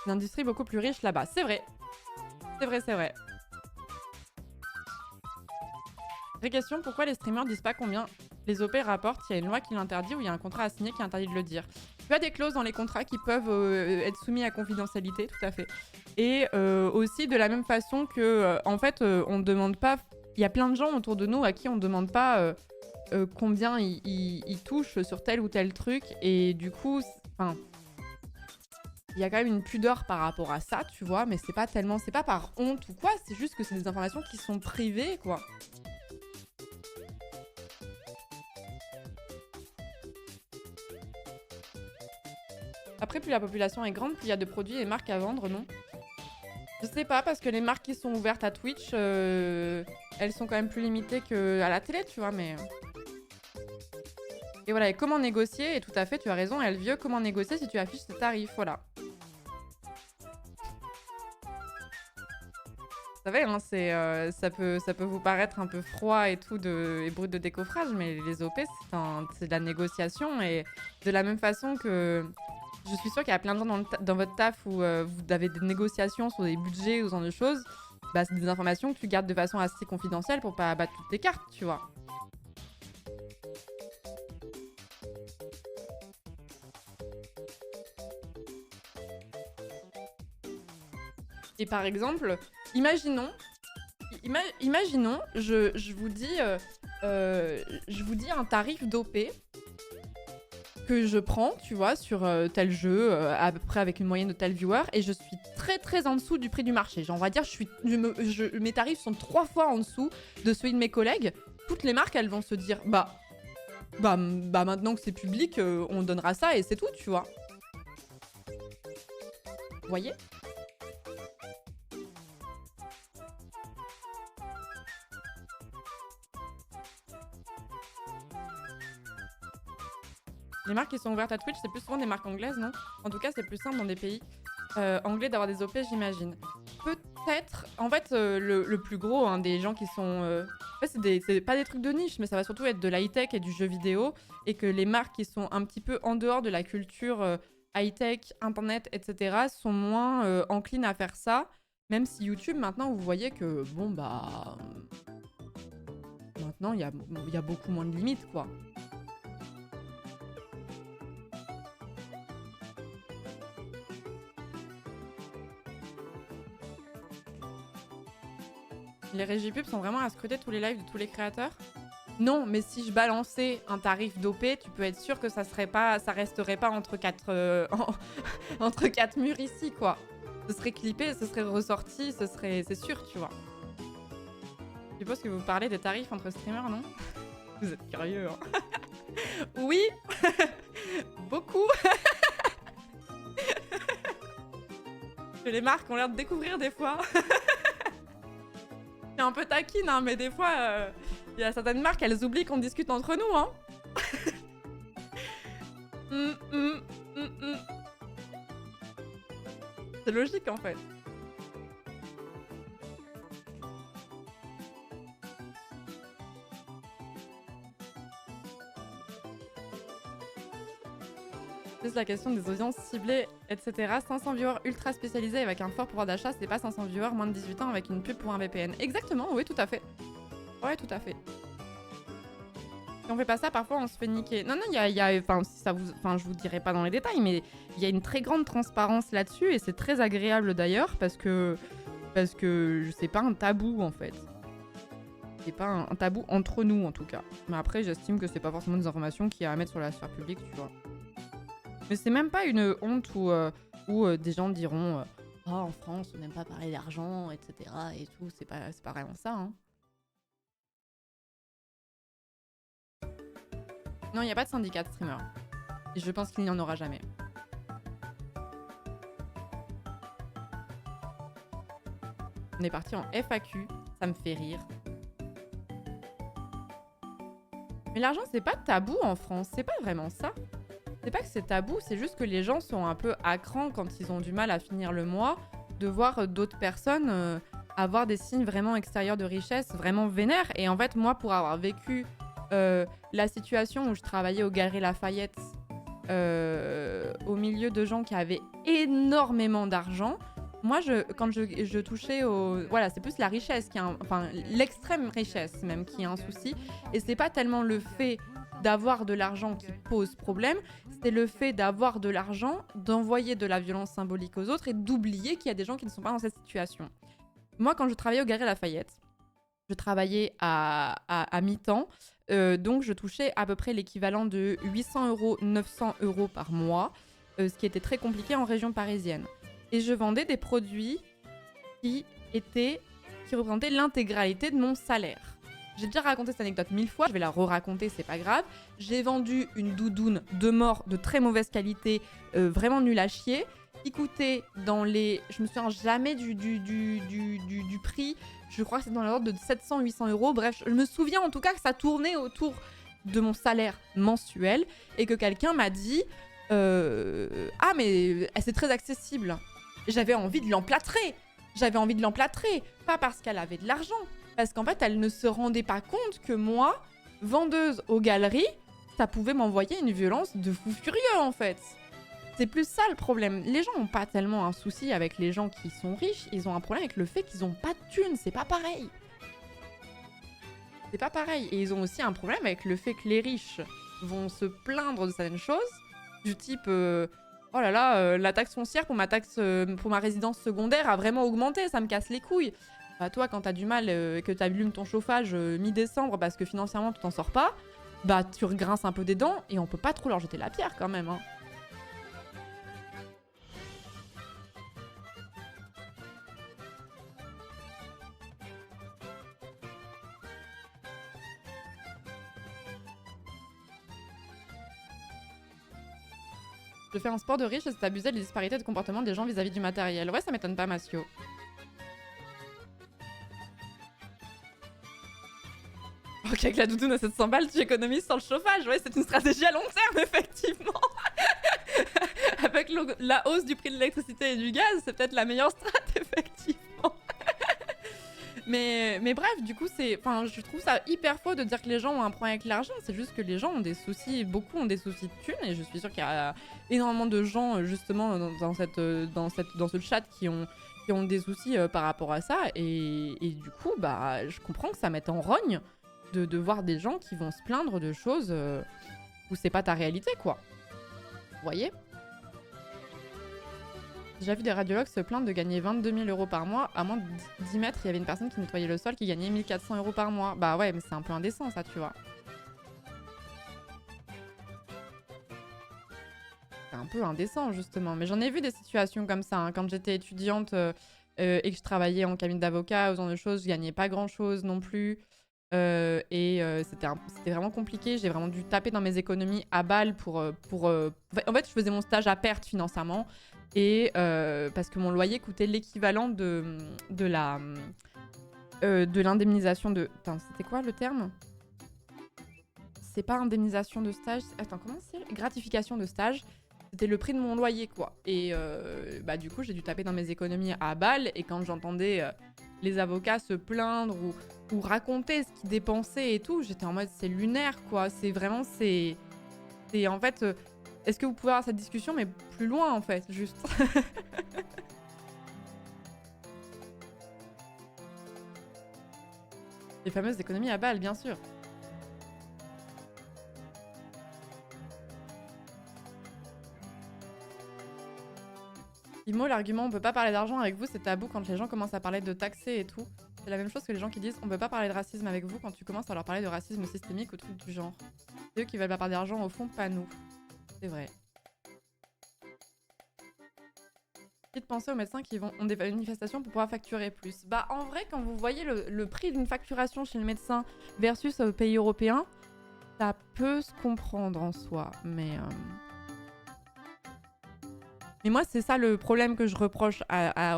Une industrie beaucoup plus riche là-bas. C'est vrai. C'est vrai, c'est vrai. Vraie question, pourquoi les streamers disent pas combien les OP rapportent? Il y a une loi qui l'interdit ou il y a un contrat à signer qui interdit de le dire? Tu as des clauses dans les contrats qui peuvent être soumis à confidentialité, tout à fait. Et aussi de la même façon que, en fait, on ne demande pas... Il y a plein de gens autour de nous à qui on ne demande pas combien ils touchent sur tel ou tel truc. Et du coup, enfin... Il y a quand même une pudeur par rapport à ça, tu vois, mais c'est pas tellement... C'est pas par honte ou quoi, c'est juste que c'est des informations qui sont privées, quoi. Après, plus la population est grande, plus il y a de produits et marques à vendre, non? Je sais pas, parce que les marques qui sont ouvertes à Twitch, elles sont quand même plus limitées qu'à la télé, tu vois, mais... Et voilà, et comment négocier? Et tout à fait, tu as raison, elle vieux, comment négocier si tu affiches tes tarifs, voilà. Vous savez, hein, ça peut vous paraître un peu froid et tout et brut de décoffrage, mais les OP, c'est de la négociation. Et de la même façon que je suis sûre qu'il y a plein de gens dans votre taf où vous avez des négociations sur des budgets ou ce genre de choses, c'est des informations que tu gardes de façon assez confidentielle pour pas abattre toutes tes cartes, tu vois. Et par exemple, imaginons, imaginons, je vous dis, je vous dis un tarif d'OP que je prends, tu vois, sur tel jeu, à peu près avec une moyenne de tel viewer, et je suis très en dessous du prix du marché. Genre, on va dire, mes tarifs sont 3 fois en dessous de celui de mes collègues. Toutes les marques, elles vont se dire, bah maintenant que c'est public, on donnera ça et c'est tout, tu vois. Vous voyez ? Les marques qui sont ouvertes à Twitch, c'est plus souvent des marques anglaises, non? En tout cas, c'est plus simple dans des pays anglais d'avoir des OP, j'imagine. Peut-être, en fait, le plus gros hein, des gens qui sont... En fait, c'est pas des trucs de niche, mais ça va surtout être de l'high-tech et du jeu vidéo, et que les marques qui sont un petit peu en dehors de la culture high-tech, internet, etc., sont moins enclines à faire ça, même si YouTube, maintenant, vous voyez que, bon, bah... Maintenant, il y a beaucoup moins de limites, quoi. Les régies pubs sont vraiment à scruter tous les lives de tous les créateurs? Non, mais si je balançais un tarif d'OP, tu peux être sûr que ça resterait pas entre entre quatre murs ici, quoi. Ce serait clippé, ce serait ressorti, c'est sûr, tu vois. Je suppose que vous parlez des tarifs entre streamers, non? Vous êtes curieux, hein? Oui. Beaucoup. Que les marques ont l'air de découvrir des fois. C'est un peu taquine, hein, mais des fois, il y a certaines marques, elles oublient qu'on discute entre nous, hein. C'est logique, en fait. Juste la question des audiences ciblées, etc. 500 viewers ultra spécialisés avec un fort pouvoir d'achat, c'est pas 500 viewers moins de 18 ans avec une pub pour un VPN. Exactement, oui, tout à fait. Ouais, tout à fait. Si on fait pas ça, parfois on se fait niquer. Non, enfin, si ça vous, enfin, je vous dirai pas dans les détails, mais il y a une très grande transparence là-dessus et c'est très agréable d'ailleurs parce que c'est pas un tabou en fait. C'est pas un tabou entre nous en tout cas. Mais après, j'estime que c'est pas forcément des informations qu'il y a à mettre sur la sphère publique, tu vois. Mais c'est même pas une honte où des gens diront oh, en France, on n'aime pas parler d'argent, etc. et tout. C'est pas vraiment ça, hein. Non, il n'y a pas de syndicat de streamers. Et je pense qu'il n'y en aura jamais. On est parti en FAQ, ça me fait rire. Mais l'argent, c'est pas tabou en France, c'est pas vraiment ça. C'est pas que c'est tabou, c'est juste que les gens sont un peu à cran quand ils ont du mal à finir le mois, de voir d'autres personnes avoir des signes vraiment extérieurs de richesse, vraiment vénères. Et en fait, moi, pour avoir vécu la situation où je travaillais aux Galeries Lafayette, au milieu de gens qui avaient énormément d'argent, moi, quand je touchais au... Voilà, c'est plus la richesse, enfin l'extrême richesse même qui est un souci. Et c'est pas tellement le fait d'avoir de l'argent qui pose problème, c'est le fait d'avoir de l'argent, d'envoyer de la violence symbolique aux autres et d'oublier qu'il y a des gens qui ne sont pas dans cette situation. Moi, quand je travaillais aux Galeries Lafayette, je travaillais à mi-temps, donc je touchais à peu près l'équivalent de 800 €, 900 € par mois, ce qui était très compliqué en région parisienne. Et je vendais des produits qui représentaient l'intégralité de mon salaire. J'ai déjà raconté cette anecdote 1000 fois, je vais la re-raconter, c'est pas grave. J'ai vendu une doudoune de mort de très mauvaise qualité, vraiment nulle à chier, qui coûtait dans les... Je me souviens jamais du prix, je crois que c'est dans l'ordre de 700-800 €. Bref, je me souviens en tout cas que ça tournait autour de mon salaire mensuel et que quelqu'un m'a dit « Ah mais c'est très accessible ». J'avais envie de l'emplâtrer. Pas parce qu'elle avait de l'argent, parce qu'en fait, elle ne se rendait pas compte que moi, vendeuse aux galeries, ça pouvait m'envoyer une violence de fou furieux, en fait. C'est plus ça le problème. Les gens n'ont pas tellement un souci avec les gens qui sont riches, ils ont un problème avec le fait qu'ils n'ont pas de thunes, c'est pas pareil. C'est pas pareil. Et ils ont aussi un problème avec le fait que les riches vont se plaindre de certaines choses, du type Oh là là, la taxe foncière pour pour ma résidence secondaire a vraiment augmenté, ça me casse les couilles. Bah toi, quand t'as du mal et que t'allumes ton chauffage mi-décembre parce que financièrement tu t'en sors pas, bah tu regrinces un peu des dents et on peut pas trop leur jeter la pierre quand même, hein. Je fais un sport de riche et c'est abusé des disparités de comportement des gens vis-à-vis du matériel. Ouais, ça m'étonne pas, Massio. Ok, avec la doudoune à 700 balles, tu économises sur le chauffage. Ouais, c'est une stratégie à long terme, effectivement. Avec la hausse du prix de l'électricité et du gaz, c'est peut-être la meilleure strat, effectivement. Mais bref, du coup, je trouve ça hyper faux de dire que les gens ont un problème avec l'argent. C'est juste que les gens ont des soucis, beaucoup ont des soucis de thunes. Et je suis sûre qu'il y a énormément de gens, justement, dans ce chat qui ont des soucis par rapport à ça. Et du coup, bah, je comprends que ça mette en rogne de voir des gens qui vont se plaindre de choses où c'est pas ta réalité, quoi. Vous voyez ? J'ai déjà vu des radiologues se plaindre de gagner 22 000 € par mois. À moins de 10 mètres, il y avait une personne qui nettoyait le sol qui gagnait 1 400 € par mois. Bah ouais, mais c'est un peu indécent, ça, tu vois. C'est un peu indécent, justement. Mais j'en ai vu des situations comme ça, hein. Quand j'étais étudiante et que je travaillais en cabinet d'avocat, ou ce genre de choses, je gagnais pas grand-chose non plus. C'était vraiment compliqué. J'ai vraiment dû taper dans mes économies à balles pour... En fait, je faisais mon stage à perte financièrement. Et parce que mon loyer coûtait l'équivalent de l'indemnisation de... Attends, c'était quoi le terme? C'est pas indemnisation de stage. Attends, comment c'est? Gratification de stage. C'était le prix de mon loyer, quoi. Et bah, du coup, j'ai dû taper dans mes économies à balles. Et quand j'entendais les avocats se plaindre ou raconter ce qu'ils dépensaient et tout, j'étais en mode, c'est lunaire, quoi. C'est vraiment, c'est en fait... est-ce que vous pouvez avoir cette discussion, mais plus loin, en fait, juste. Les fameuses économies à balles, bien sûr. Imo, l'argument on peut pas parler d'argent avec vous, c'est tabou quand les gens commencent à parler de taxer et tout. C'est la même chose que les gens qui disent on peut pas parler de racisme avec vous quand tu commences à leur parler de racisme systémique ou trucs du genre. C'est eux qui veulent pas parler d'argent au fond, pas nous. C'est vrai. De penser aux médecins qui ont des manifestations pour pouvoir facturer plus. Bah en vrai, quand vous voyez le prix d'une facturation chez le médecin versus aux pays européens, ça peut se comprendre en soi, mais moi, c'est ça le problème que je reproche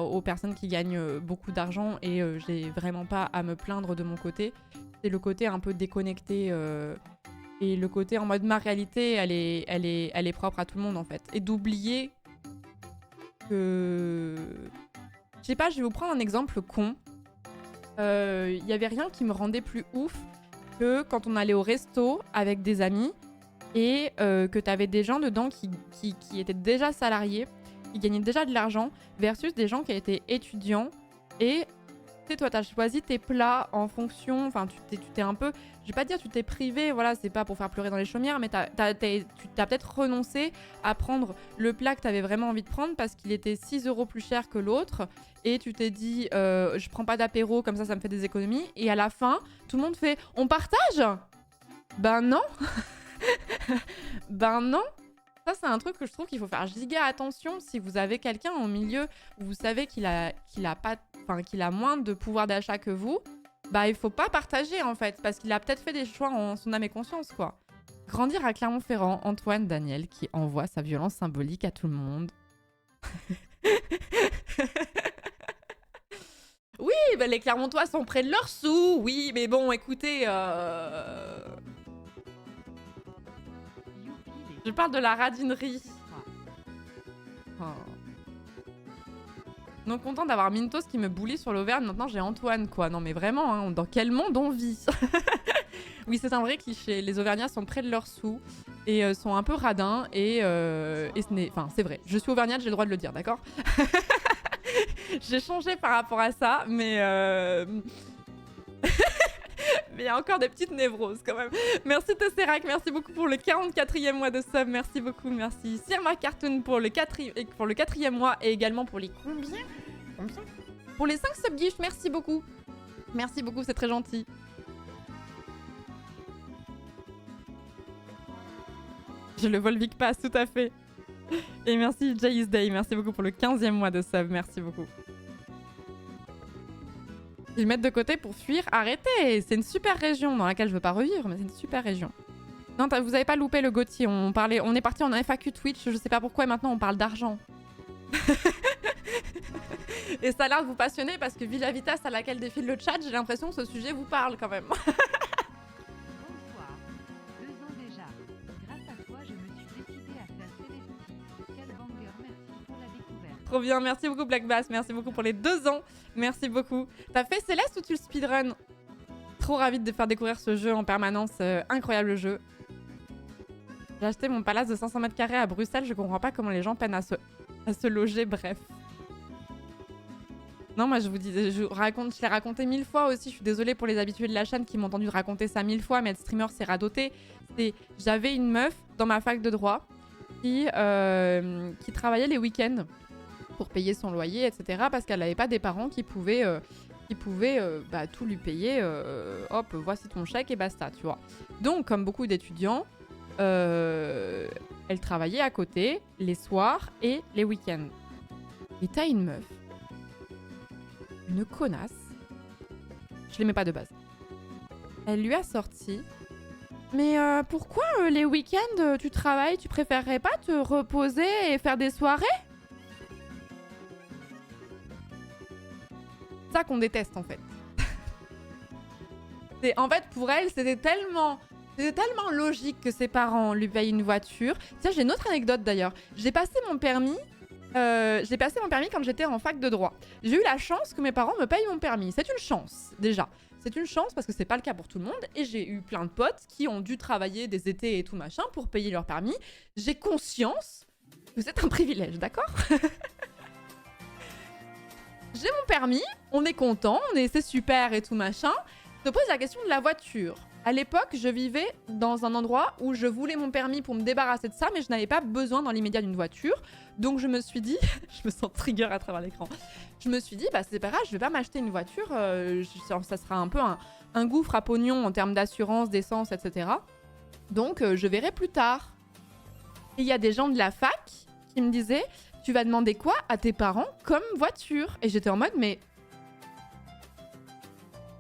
aux personnes qui gagnent beaucoup d'argent et j'ai vraiment pas à me plaindre de mon côté. C'est le côté un peu déconnecté et le côté en mode ma réalité, elle est propre à tout le monde en fait. Et d'oublier que... Je sais pas, je vais vous prendre un exemple con. Y avait rien qui me rendait plus ouf que quand on allait au resto avec des amis et que t'avais des gens dedans qui étaient déjà salariés, qui gagnaient déjà de l'argent, versus des gens qui étaient étudiants et tu sais, toi t'as choisi tes plats en fonction, enfin tu t'es un peu, je vais pas dire tu t'es privé, voilà, c'est pas pour faire pleurer dans les chaumières, mais tu t'as peut-être renoncé à prendre le plat que t'avais vraiment envie de prendre parce qu'il était 6 € plus cher que l'autre et tu t'es dit je prends pas d'apéro, comme ça me fait des économies, et à la fin tout le monde fait on partage. Ben non. Ben non. Ça, c'est un truc que je trouve qu'il faut faire giga attention si vous avez quelqu'un au milieu où vous savez qu'il a moins de pouvoir d'achat que vous. Bah, il faut pas partager en fait, parce qu'il a peut-être fait des choix en son âme et conscience, quoi. Grandir à Clermont-Ferrand, Antoine Daniel qui envoie sa violence symbolique à tout le monde. Oui, bah, les Clermontois sont près de leurs sous, oui, mais bon, écoutez... Je parle de la radinerie. Oh. Non content d'avoir Mintos qui me bully sur l'Auvergne, maintenant j'ai Antoine, quoi. Non mais vraiment, hein, dans quel monde on vit? Oui, c'est un vrai cliché. Les Auvergnats sont près de leurs sous et sont un peu radins et c'est vrai. Je suis auvergnate, j'ai le droit de le dire, d'accord? J'ai changé par rapport à ça, mais Mais il y a encore des petites névroses quand même. Merci Tesserac, merci beaucoup pour le 44e mois de sub, merci beaucoup, merci. Sirma Cartoon pour le 4e mois et également pour les combien Pour les 5 subgifts, merci beaucoup. Merci beaucoup, c'est très gentil. Je le Volvic Pass, tout à fait. Et merci Jay's Day, merci beaucoup pour le 15e mois de sub, merci beaucoup. Ils mettent de côté pour fuir, arrêtez. C'est une super région dans laquelle je veux pas revivre, mais c'est une super région. Non, vous avez pas loupé le Gauthier, on est parti en FAQ Twitch, je sais pas pourquoi, et maintenant on parle d'argent. Et ça a l'air de vous passionner parce que vu la vitesse à laquelle défile le chat, j'ai l'impression que ce sujet vous parle quand même. Bonsoir. 2 ans déjà. Grâce à toi, je me suis décidée à faire Célestie. Quel banger, merci pour la découverte. Trop bien, merci beaucoup Black Bass, merci beaucoup pour les 2 ans. Merci beaucoup. T'as fait Céleste ou tu le speedrun? Trop ravie de faire découvrir ce jeu en permanence, incroyable jeu. J'ai acheté mon palace de 500 mètres carrés à Bruxelles, je comprends pas comment les gens peinent à se loger, bref. Non, moi je vous dis, je l'ai raconté 1000 fois aussi, je suis désolée pour les habitués de la chaîne qui m'ont entendu raconter ça 1000 fois, mais être streamer c'est radoté. J'avais une meuf dans ma fac de droit qui travaillait les week-ends pour payer son loyer, etc. parce qu'elle n'avait pas des parents qui pouvaient tout lui payer. Hop, voici ton chèque et basta, tu vois. Donc, comme beaucoup d'étudiants, elle travaillait à côté les soirs et les week-ends. Et t'as une meuf, une connasse, je l'aimais pas de base. Elle lui a sorti, mais pourquoi les week-ends tu travailles, tu préférerais pas te reposer et faire des soirées? Ça qu'on déteste en fait. En fait pour elle c'était tellement logique que ses parents lui payent une voiture. Tiens, j'ai une autre anecdote d'ailleurs. J'ai passé mon permis quand j'étais en fac de droit. J'ai eu la chance que mes parents me payent mon permis. C'est une chance déjà. C'est une chance parce que c'est pas le cas pour tout le monde et j'ai eu plein de potes qui ont dû travailler des étés et tout machin pour payer leur permis. J'ai conscience que c'est un privilège, d'accord? J'ai mon permis, on est content, c'est super et tout machin. Je te pose la question de la voiture. À l'époque, je vivais dans un endroit où je voulais mon permis pour me débarrasser de ça, mais je n'avais pas besoin dans l'immédiat d'une voiture. Donc je me suis dit, je me sens trigger à travers l'écran. Je me suis dit, bah c'est pas grave, je vais pas m'acheter une voiture. Ça sera un peu un gouffre à pognon en termes d'assurance, d'essence, etc. Donc je verrai plus tard. Et il y a des gens de la fac qui me disaient, tu vas demander quoi à tes parents comme voiture? Et j'étais en mode, mais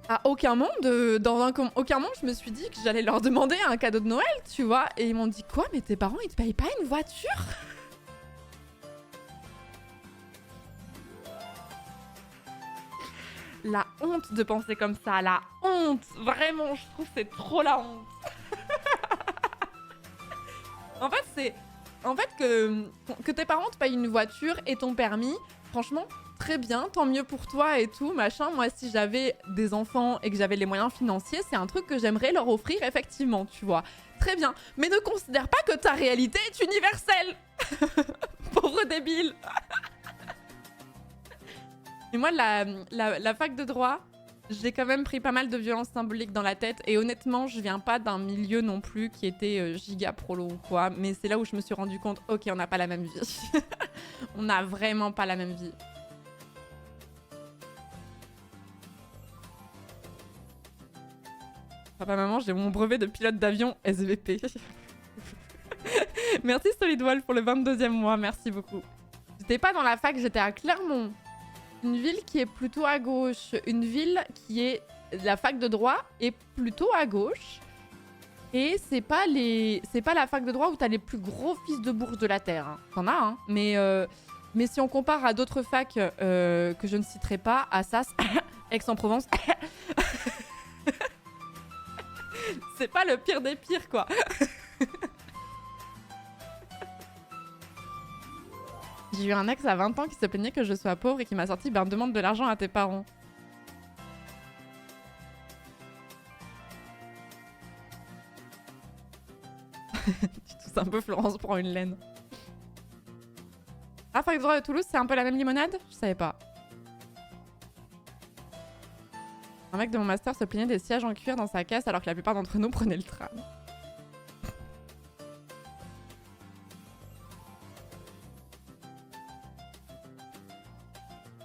à aucun moment, je me suis dit que j'allais leur demander un cadeau de Noël, tu vois. Et ils m'ont dit, quoi? Mais tes parents, ils te payent pas une voiture? La honte de penser comme ça, la honte. Vraiment, je trouve que c'est trop la honte. En fait, que tes parents te payent une voiture et ton permis, franchement, très bien, tant mieux pour toi et tout, machin. Moi, si j'avais des enfants et que j'avais les moyens financiers, c'est un truc que j'aimerais leur offrir, effectivement, tu vois. Très bien. Mais ne considère pas que ta réalité est universelle. Pauvre débile. Et moi, la fac de droit, j'ai quand même pris pas mal de violences symboliques dans la tête. Et honnêtement, je viens pas d'un milieu non plus qui était giga prolo ou quoi. Mais c'est là où je me suis rendu compte, ok, on n'a pas la même vie. On n'a vraiment pas la même vie. Papa, maman, j'ai mon brevet de pilote d'avion SVP. Merci Solidwall pour le 22e mois, merci beaucoup. J'étais pas dans la fac, j'étais à Clermont. Une ville qui est plutôt à gauche. Une ville qui est... La fac de droit est plutôt à gauche. Et c'est pas la fac de droit où t'as les plus gros fils de bourge de la Terre. Hein. T'en as, hein. Mais si on compare à d'autres facs que je ne citerai pas, Assas, Aix-en-Provence... c'est pas le pire des pires, quoi. J'ai eu un ex à 20 ans qui se plaignait que je sois pauvre et qui m'a sorti ben demande de l'argent à tes parents. Tu tousses un peu, Florence prend une laine. Ah, fac de droit de Toulouse, c'est un peu la même limonade? Je savais pas. Un mec de mon master se plaignait des sièges en cuir dans sa caisse alors que la plupart d'entre nous prenaient le tram.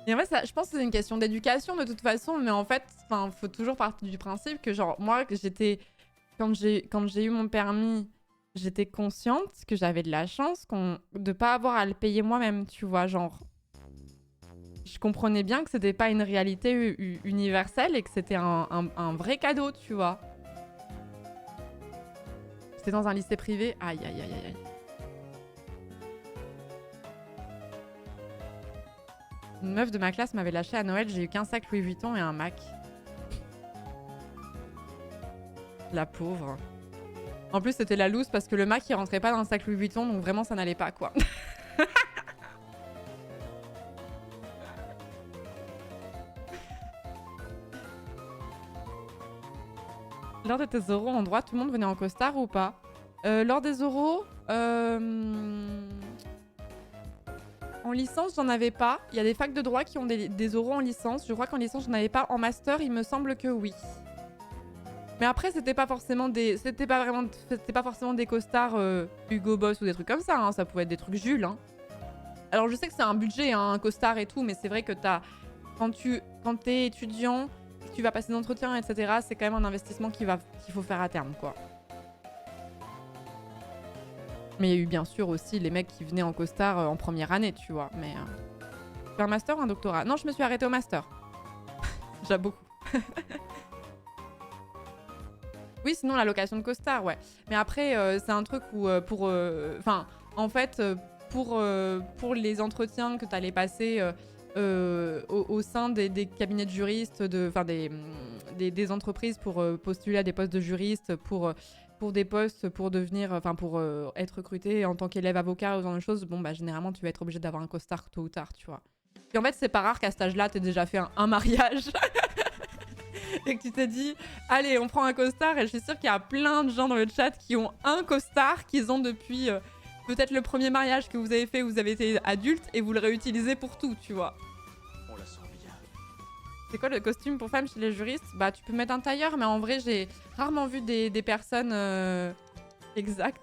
Et en fait, ça, je pense que c'est une question d'éducation de toute façon, mais en fait, faut toujours partir du principe que genre, moi, quand j'ai eu mon permis, j'étais consciente que j'avais de la chance de pas avoir à le payer moi-même, tu vois, genre. Je comprenais bien que c'était pas une réalité universelle et que c'était un vrai cadeau, tu vois. J'étais dans un lycée privé, aïe aïe aïe aïe. Une meuf de ma classe m'avait lâché à Noël, j'ai eu qu'un sac Louis Vuitton et un Mac. La pauvre. En plus, c'était la loose parce que le Mac il rentrait pas dans le sac Louis Vuitton, donc vraiment ça n'allait pas quoi. Lors de tes oraux en droit, tout le monde venait en costard ou pas? Lors des oraux, en licence, j'en avais pas. Il y a des facs de droit qui ont des oraux en licence. Je crois qu'en licence, j'en avais pas. En master, il me semble que oui. Mais après, c'était pas forcément des costards Hugo Boss ou des trucs comme ça. Hein. Ça pouvait être des trucs Jules. Hein. Alors, je sais que c'est un budget, hein, un costard et tout, mais c'est vrai que quand t'es étudiant, tu vas passer des entretiens, etc., c'est quand même un investissement qu'il faut faire à terme, quoi. Mais il y a eu bien sûr aussi les mecs qui venaient en costard en première année, tu vois. Mais tu fais un master ou un doctorat? Non, je me suis arrêtée au master. Déjà beaucoup. Oui, sinon la location de costard, ouais. Mais après, c'est un truc où pour les entretiens que tu allais passer au sein des cabinets de juristes, des entreprises pour postuler à des postes de juristes, pour des postes pour devenir, pour être recruté en tant qu'élève avocat ou ce genre de choses, bon bah généralement tu vas être obligé d'avoir un costard tôt ou tard, tu vois. Et en fait c'est pas rare qu'à cet âge-là t'aies déjà fait un mariage et que tu t'es dit allez on prend un costard, et je suis sûre qu'il y a plein de gens dans le chat qui ont un costard qu'ils ont depuis peut-être le premier mariage que vous avez fait, vous avez été adulte et vous le réutilisez pour tout, tu vois. On la sent bien. C'est quoi le costume pour femmes chez les juristes? Bah tu peux mettre un tailleur, mais en vrai j'ai rarement vu des personnes exactes.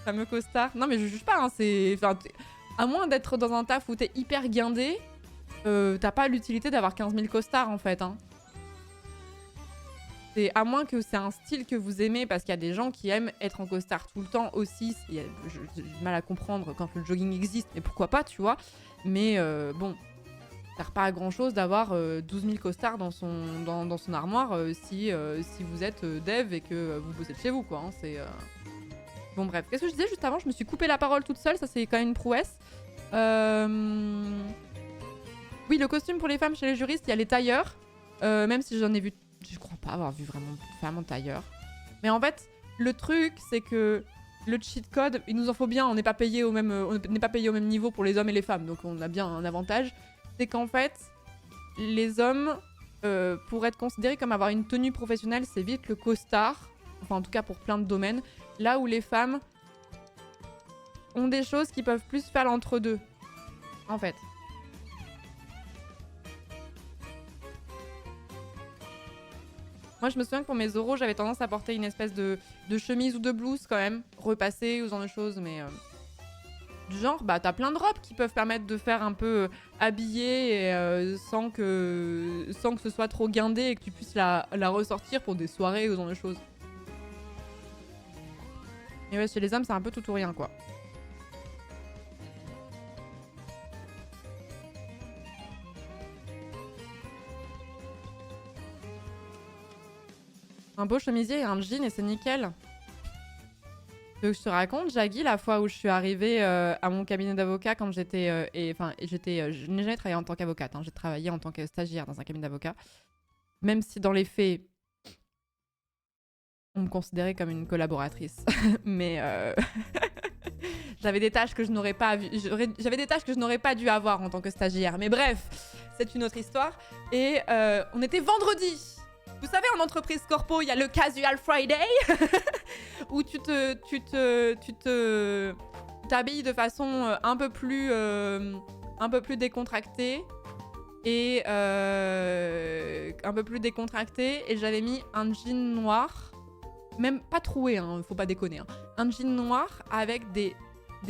Fameux costard. Non mais je juge pas, hein, à moins d'être dans un taf où t'es hyper guindé, t'as pas l'utilité d'avoir 15 000 costards en fait. Hein. À moins que c'est un style que vous aimez, parce qu'il y a des gens qui aiment être en costard tout le temps aussi. J'ai du mal à comprendre quand le jogging existe, mais pourquoi pas, tu vois. Mais bon, ça sert pas à grand chose d'avoir 12 000 costards dans son armoire si vous êtes dev et que vous bossez de chez vous, quoi. Hein, Bon bref, qu'est-ce que je disais juste avant? Je me suis coupé la parole toute seule, ça c'est quand même une prouesse. Oui, le costume pour les femmes chez les juristes, il y a les tailleurs, même si j'en ai vu... Je crois pas avoir vu vraiment de femmes en tailleur. Mais en fait, le truc, c'est que le cheat code, il nous en faut bien. On n'est pas payé au même niveau pour les hommes et les femmes. Donc on a bien un avantage. C'est qu'en fait, les hommes, pour être considérés comme avoir une tenue professionnelle, c'est vite le costard. Enfin, en tout cas pour plein de domaines. Là où les femmes ont des choses qui peuvent plus faire l'entre-deux. En fait. Moi, je me souviens que pour mes oraux, j'avais tendance à porter une espèce de chemise ou de blouse quand même, repassée ou ce genre de choses, mais du genre, bah t'as plein de robes qui peuvent permettre de faire un peu habillé et, sans que ce soit trop guindé et que tu puisses la ressortir pour des soirées ou ce genre de choses. Et ouais, chez les hommes, c'est un peu tout ou rien, quoi. Un beau chemisier et un jean et c'est nickel. Tu veux que je te raconte, Jaggy, la fois où je suis arrivée à mon cabinet d'avocat quand je n'ai jamais travaillé en tant qu'avocate, hein, j'ai travaillé en tant que stagiaire dans un cabinet d'avocat. Même si dans les faits, on me considérait comme une collaboratrice. Mais j'avais des tâches que je n'aurais pas dû avoir en tant que stagiaire. Mais bref, c'est une autre histoire. Et on était vendredi. Vous savez, en entreprise corpo, il y a le Casual Friday où tu t'habilles de façon un peu plus décontractée et un peu plus décontracté. Et j'avais mis un jean noir, même pas troué, hein, faut pas déconner. Hein. Un jean noir avec des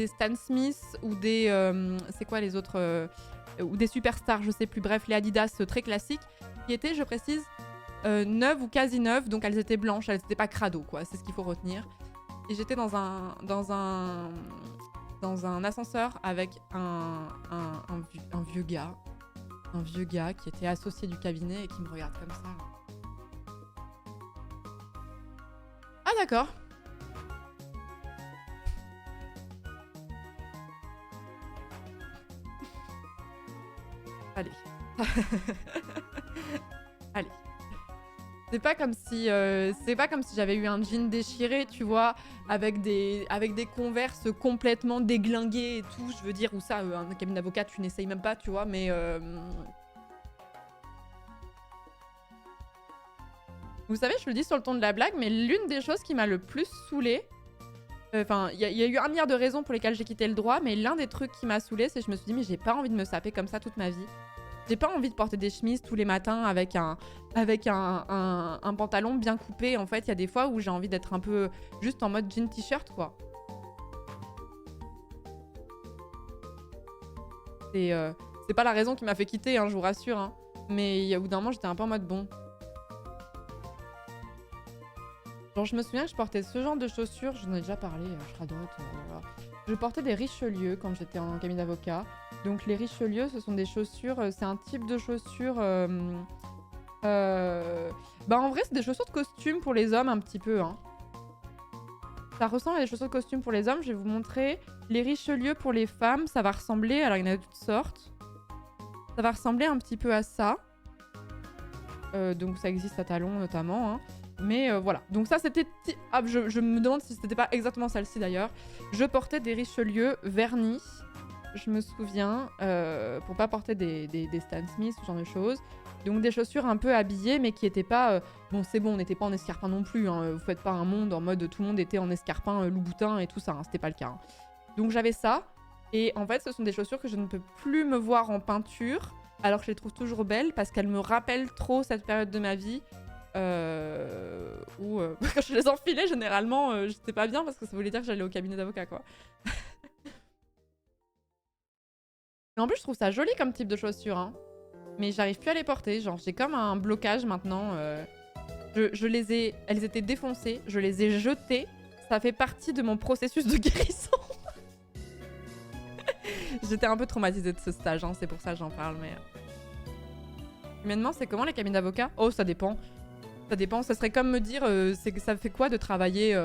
Stan Smith ou des... c'est quoi les autres ou des Superstars, je sais plus. Bref, les Adidas très classiques qui étaient, je précise, neuves ou quasi neuves. Donc elles étaient blanches, elles étaient pas crado, quoi. C'est ce qu'il faut retenir. Et j'étais dans un ascenseur avec un vieux gars. Un vieux gars qui était associé du cabinet et qui me regarde comme ça. Ah d'accord. Allez. Allez. C'est pas comme si j'avais eu un jean déchiré, tu vois, avec des Converse complètement déglingués et tout. Je veux dire, où ça, un cabinet d'avocat, tu n'essayes même pas, tu vois, mais... Vous savez, je le dis sur le ton de la blague, mais l'une des choses qui m'a le plus saoulée... Enfin, il y a eu un milliard de raisons pour lesquelles j'ai quitté le droit, mais l'un des trucs qui m'a saoulée, c'est que je me suis dit, mais j'ai pas envie de me saper comme ça toute ma vie. J'ai pas envie de porter des chemises tous les matins avec un pantalon bien coupé. En fait, il y a des fois où j'ai envie d'être un peu juste en mode jean t-shirt, quoi. C'est pas la raison qui m'a fait quitter, hein, je vous rassure. Hein. Mais au bout d'un moment, j'étais un peu en mode bon. Genre, je me souviens que je portais ce genre de chaussures. J'en ai déjà parlé, je radote. Voilà. Je portais des Richelieu quand j'étais en cabinet d'avocat. Donc les Richelieu, ce sont des chaussures, c'est un type de chaussures... Bah en vrai, c'est des chaussures de costume pour les hommes un petit peu. Hein. Ça ressemble à des chaussures de costume pour les hommes. Je vais vous montrer. Les Richelieu pour les femmes, ça va ressembler... Alors il y en a de toutes sortes. Ça va ressembler un petit peu à ça. Donc ça existe à talons notamment. Hein. Mais voilà. Donc ça c'était... Ah, je me demande si c'était pas exactement celle-ci d'ailleurs. Je portais des Richelieu vernis. Je me souviens, pour pas porter des Stan Smith, ce genre de choses. Donc des chaussures un peu habillées, mais qui étaient pas... Bon, c'est bon, on n'était pas en escarpin non plus. Hein. Vous faites pas un monde en mode tout le monde était en escarpin, Louboutin et tout ça. Hein. C'était pas le cas. Hein. Donc j'avais ça. Et en fait, ce sont des chaussures que je ne peux plus me voir en peinture, alors que je les trouve toujours belles, parce qu'elles me rappellent trop cette période de ma vie. Où quand je les enfilais, généralement, j'étais pas bien, parce que ça voulait dire que j'allais au cabinet d'avocat, quoi. En plus, je trouve ça joli comme type de chaussures, hein. Mais j'arrive plus à les porter. Genre, j'ai comme un blocage maintenant. Elles étaient défoncées, je les ai jetées. Ça fait partie de mon processus de guérison. J'étais un peu traumatisée de ce stage, hein, c'est pour ça que j'en parle. Mais humainement, c'est comment les cabinets d'avocats? Oh, ça dépend. Ça dépend. Ça serait comme me dire, ça fait quoi de travailler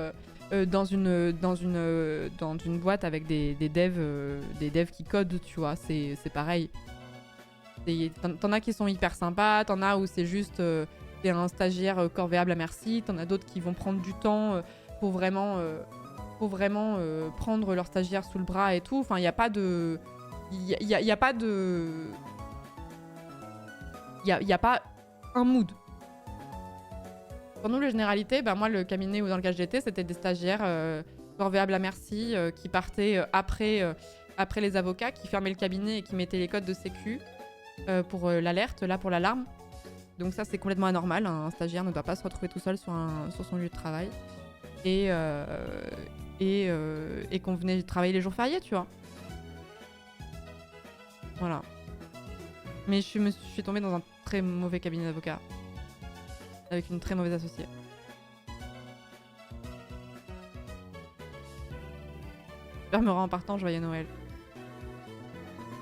dans une boîte avec des devs qui codent, tu vois, c'est pareil. T'en as qui sont hyper sympas, t'en as où c'est juste t'es un stagiaire corvéable à merci, t'en as d'autres qui vont prendre du temps pour vraiment prendre leur stagiaire sous le bras et tout. Enfin, il n'y a pas de... Il y a pas de... Il y a pas un mood. Pour nous, les généralités, bah, moi, le cabinet dans lequel j'étais, c'était des stagiaires corvéables à merci qui partaient après les avocats, qui fermaient le cabinet et qui mettaient les codes de sécu pour l'alerte, là, pour l'alarme. Donc ça, c'est complètement anormal. Un stagiaire ne doit pas se retrouver tout seul sur son lieu de travail. Et qu'on venait travailler les jours fériés, tu vois. Voilà. Mais je suis tombée dans un très mauvais cabinet d'avocat. Avec une très mauvaise associée. Fermera en partant, joyeux Noël.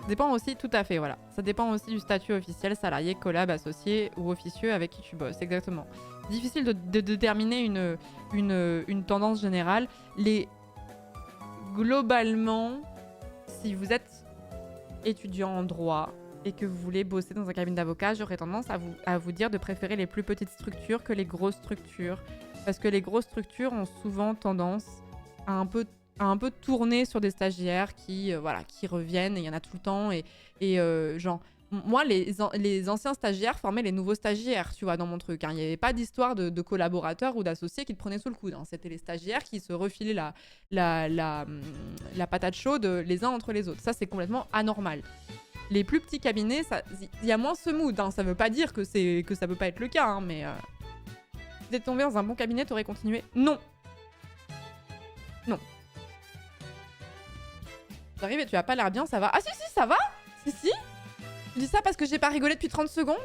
Ça dépend aussi, tout à fait, voilà. Ça dépend aussi du statut officiel, salarié, collab, associé ou officieux avec qui tu bosses, exactement. Difficile de déterminer une tendance générale. Globalement, si vous êtes étudiant en droit et que vous voulez bosser dans un cabinet d'avocat, j'aurais tendance à vous dire de préférer les plus petites structures que les grosses structures. Parce que les grosses structures ont souvent tendance à un peu tourner sur des stagiaires qui reviennent, et il y en a tout le temps. Genre, moi, les anciens stagiaires formaient les nouveaux stagiaires, tu vois, dans mon truc. Hein. Il n'y avait pas d'histoire de collaborateurs ou d'associés qui te prenaient sous le coude. Hein. C'était les stagiaires qui se refilaient la patate chaude les uns entre les autres. Ça, c'est complètement anormal. les plus petits cabinets, il y a moins ce mood. Hein. Ça veut pas dire que ça peut pas être le cas, hein, mais si t'es tombé dans un bon cabinet, t'aurais continué? Non. Non. T'arrives et tu as pas l'air bien, ça va? Ah si, ça va? Si. Tu dis ça parce que j'ai pas rigolé depuis 30 secondes?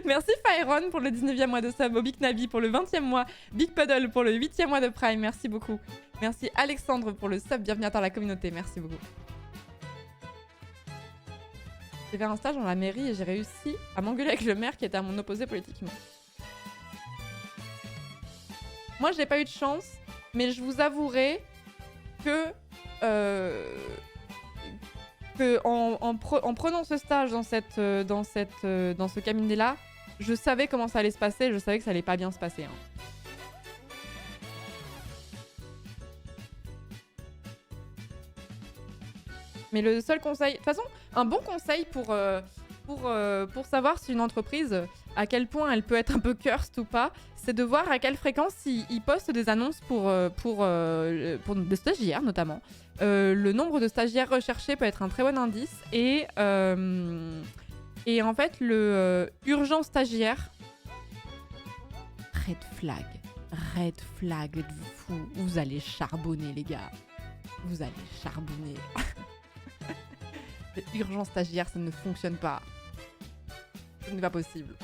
Merci Fyron pour le 19e mois de sub, Obik Nabi pour le 20e mois, Big Puddle pour le 8e mois de Prime, merci beaucoup. Merci Alexandre pour le sub, bienvenue dans la communauté, merci beaucoup. J'ai fait un stage dans la mairie et j'ai réussi à m'engueuler avec le maire qui était à mon opposé politiquement. Moi j'ai pas eu de chance, mais je vous avouerai que en prenant ce stage dans ce cabinet-là, je savais comment ça allait se passer, je savais que ça allait pas bien se passer. Hein. Mais le seul conseil... De toute façon, un bon conseil pour savoir si une entreprise, à quel point elle peut être un peu cursed ou pas, c'est de voir à quelle fréquence ils postent des annonces pour des stagiaires notamment. Le nombre de stagiaires recherchés peut être un très bon indice. Et en fait, le urgent stagiaire... Red flag de fou. Vous allez charbonner, les gars. Vous allez charbonner. Urgent stagiaire, ça ne fonctionne pas. Ce n'est pas possible.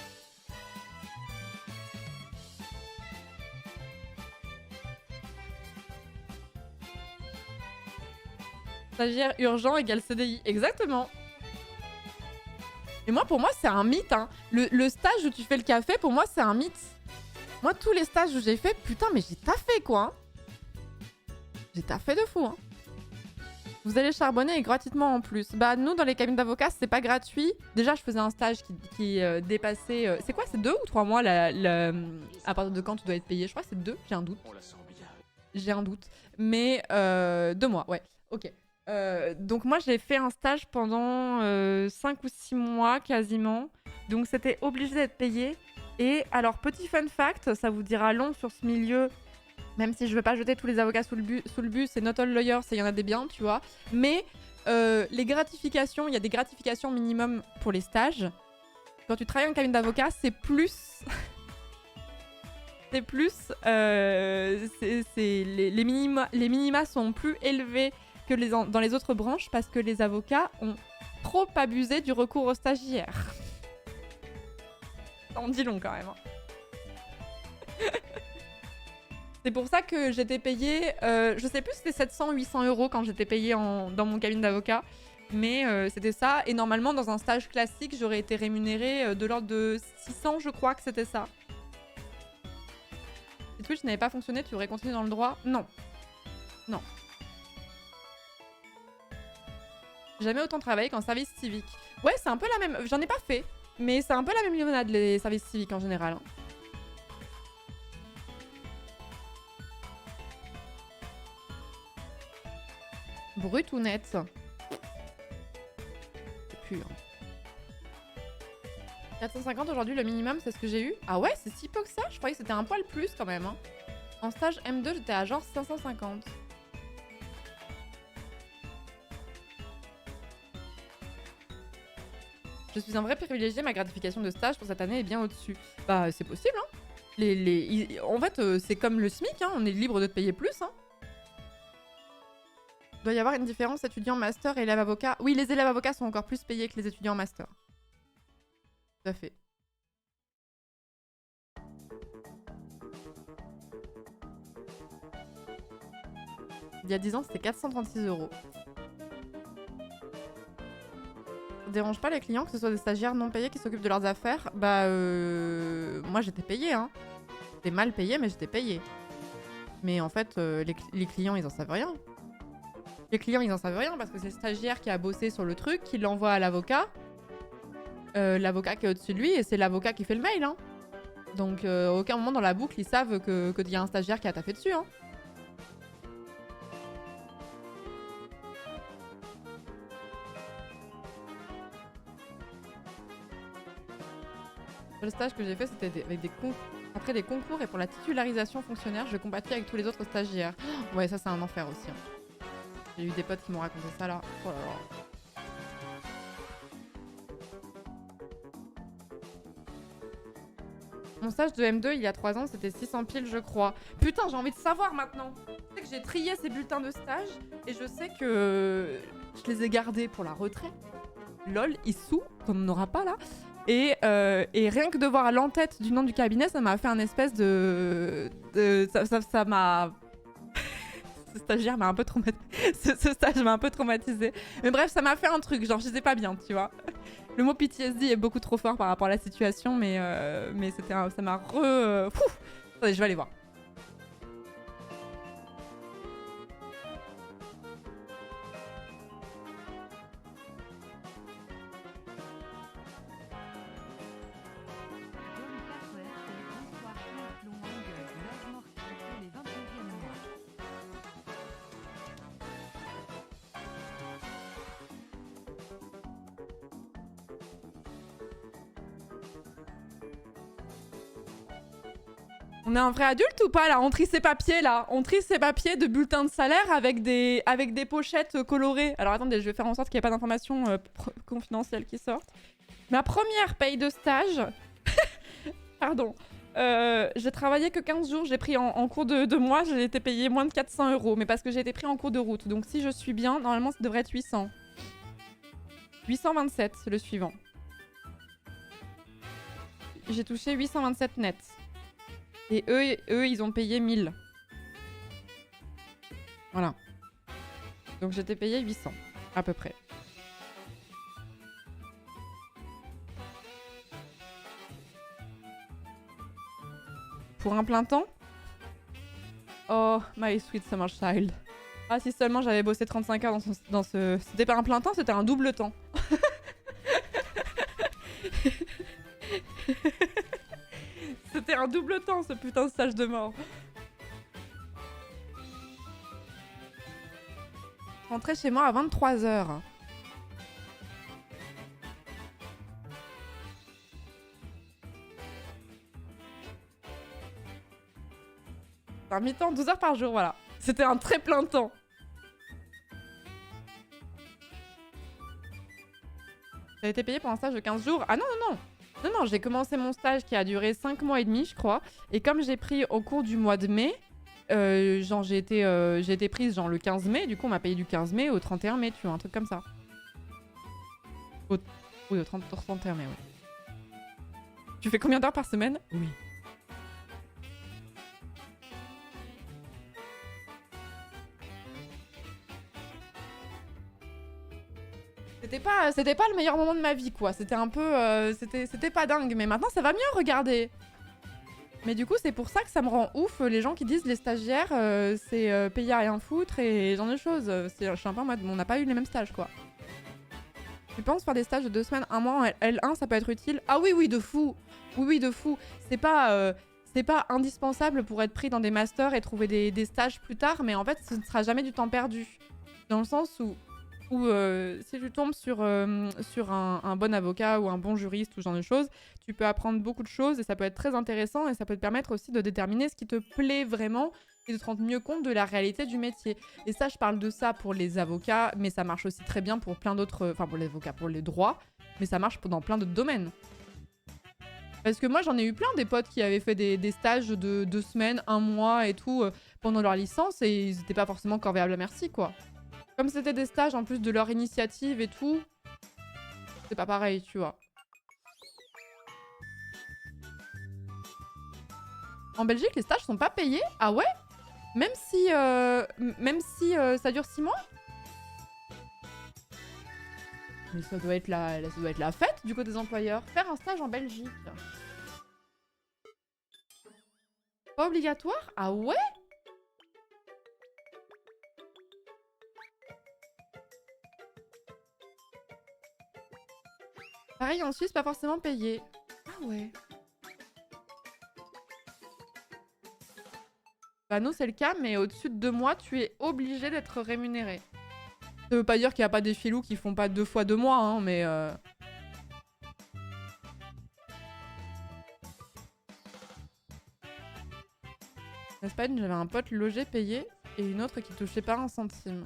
Stagiaire urgent égale CDI. Exactement. Et moi, pour moi, c'est un mythe. Hein. Le stage où tu fais le café, pour moi, c'est un mythe. Moi, tous les stages où j'ai fait, putain, mais j'ai taffé, quoi. Hein. J'ai taffé de fou, hein. Vous allez charbonner et gratuitement en plus. Bah, nous, dans les cabines d'avocats, c'est pas gratuit. Déjà, je faisais un stage qui dépassait... c'est quoi, c'est 2 ou 3 mois à partir de quand tu dois être payé? Je crois que c'est 2, j'ai un doute. J'ai un doute. Mais 2 mois, ouais. Ok. Donc moi, j'ai fait un stage pendant 5 ou 6 mois quasiment. Donc c'était obligé d'être payé. Et alors, petit fun fact, ça vous dira long sur ce milieu... Même si je veux pas jeter tous les avocats sous le bus, c'est not all lawyers, il y en a des biens, tu vois. Mais les gratifications, il y a des gratifications minimum pour les stages. Quand tu travailles en cabine d'avocat, c'est plus... c'est plus... les minima sont plus élevés que dans les autres branches parce que les avocats ont trop abusé du recours aux stagiaires. Ça en dit long quand même. Hein. C'est pour ça que j'étais payée, je sais plus si c'était 700 ou 800 € quand j'étais payée dans mon cabinet d'avocat. Mais c'était ça. Et normalement, dans un stage classique, j'aurais été rémunérée de l'ordre de 600, je crois que c'était ça. Si Twitch n'avait pas fonctionné, tu aurais continué dans le droit? Non. Non. Jamais autant travaillé qu'en service civique. Ouais, c'est un peu la même... J'en ai pas fait. Mais c'est un peu la même limonade, les services civiques en général. Hein. Brut ou net? C'est pur. 450 aujourd'hui, le minimum, c'est ce que j'ai eu. Ah ouais, c'est si peu que ça? Je croyais que c'était un poil plus quand même. Hein. En stage M2, j'étais à genre 550. Je suis un vrai privilégié, ma gratification de stage pour cette année est bien au-dessus. Bah, c'est possible, hein. En fait, c'est comme le SMIC, hein. On est libre de te payer plus, hein. Il doit y avoir une différence étudiant master et élève avocat. Oui, les élèves avocats sont encore plus payés que les étudiants master. Tout à fait. Il y a 10 ans, c'était 436 €. Ça dérange pas les clients que ce soit des stagiaires non payés qui s'occupent de leurs affaires? Bah, moi j'étais payée, hein. J'étais mal payée, mais j'étais payée. Mais en fait, les clients, ils en savent rien. Les clients, ils en savent rien parce que c'est le stagiaire qui a bossé sur le truc, qui l'envoie à l'avocat. L'avocat qui est au-dessus de lui, et c'est l'avocat qui fait le mail. Hein. Donc, à aucun moment dans la boucle, ils savent qu'il y a un stagiaire qui a taffé dessus. Hein. Le stage que j'ai fait, c'était après des concours et pour la titularisation fonctionnaire, je combattais avec tous les autres stagiaires. Ouais, ça, c'est un enfer aussi. Hein. J'ai eu des potes qui m'ont raconté ça là. Oh là là. Mon stage de M2 il y a 3 ans, c'était 600 piles, je crois. Putain, j'ai envie de savoir maintenant. Je sais que j'ai trié ces bulletins de stage et je sais que je les ai gardés pour la retraite. Lol, Issou, qu'on n'aura pas là. Et rien que de voir l'entête du nom du cabinet, ça m'a fait un espèce ça m'a... Ce stagiaire m'a un peu traumatisé. Ce stage m'a un peu traumatisé. Mais bref, ça m'a fait un truc, genre je sais pas bien, tu vois. Le mot PTSD est beaucoup trop fort par rapport à la situation, mais ça m'a Attendez, je vais aller voir. On est un vrai adulte ou pas là? On trie ses papiers là. On trie ses papiers de bulletins de salaire avec des pochettes colorées. Alors attendez, je vais faire en sorte qu'il n'y ait pas d'informations confidentielles qui sortent. Ma première paye de stage... Pardon. J'ai travaillé que 15 jours, j'ai pris en cours de 2 mois, j'ai été payé moins de 400 €. Mais parce que j'ai été pris en cours de route. Donc si je suis bien, normalement ça devrait être 800. 827, c'est le suivant. J'ai touché 827 net. Et eux, ils ont payé 1000. Voilà. Donc j'étais payé 800, à peu près. Pour un plein temps? Oh, my sweet summer child. Ah, si seulement j'avais bossé 35 heures dans ce... C'était pas un plein temps, c'était un double temps. C'était un double temps, ce putain de stage de mort. Rentrer chez moi à 23 h. Un mi-temps, 12 heures par jour, voilà. C'était un très plein temps. J'ai été payé pour un stage de 15 jours. Ah non, non, non. Non, non, j'ai commencé mon stage qui a duré 5 mois et demi, je crois. Et comme j'ai pris au cours du mois de mai, genre j'ai été prise genre le 15 mai, du coup on m'a payé du 15 mai au 31 mai, tu vois, un truc comme ça. Oui, au 31 mai, oui. Tu fais combien d'heures par semaine? Oui. C'était pas le meilleur moment de ma vie, quoi. C'était un peu... c'était pas dingue, mais maintenant ça va mieux, regardez. Mais du coup, c'est pour ça que ça me rend ouf, les gens qui disent les stagiaires, c'est payé à rien foutre et genre de choses. Je suis un peu en mode, on n'a pas eu les mêmes stages, quoi. Tu penses faire des stages de 2 semaines, 1 mois en L1, ça peut être utile? Ah oui, oui, de fou. Oui, oui, de fou. C'est pas indispensable pour être pris dans des masters et trouver des stages plus tard, mais en fait, ce ne sera jamais du temps perdu. Dans le sens où si tu tombes sur un bon avocat ou un bon juriste ou ce genre de choses, tu peux apprendre beaucoup de choses et ça peut être très intéressant et ça peut te permettre aussi de déterminer ce qui te plaît vraiment et de te rendre mieux compte de la réalité du métier. Et ça, je parle de ça pour les avocats, mais ça marche aussi très bien pour plein d'autres... Enfin, pour les avocats, pour les droits, mais ça marche dans plein d'autres domaines. Parce que moi, j'en ai eu plein des potes qui avaient fait des stages de 2 semaines, 1 mois et tout pendant leur licence et ils n'étaient pas forcément corvéables à merci, quoi. Comme c'était des stages en plus de leur initiative et tout, c'est pas pareil, tu vois. En Belgique, les stages sont pas payés? Ah ouais? Même si ça dure 6 mois? Mais ça doit être la fête du côté des employeurs. Faire un stage en Belgique. Pas obligatoire? Ah ouais? Pareil en Suisse, pas forcément payé. Ah ouais. Bah nous c'est le cas, mais au-dessus de 2 mois, tu es obligé d'être rémunéré. Ça veut pas dire qu'il n'y a pas des filous qui font pas 2 fois 2 mois, hein, mais... En Espagne, j'avais un pote logé, payé, et une autre qui touchait pas un centime.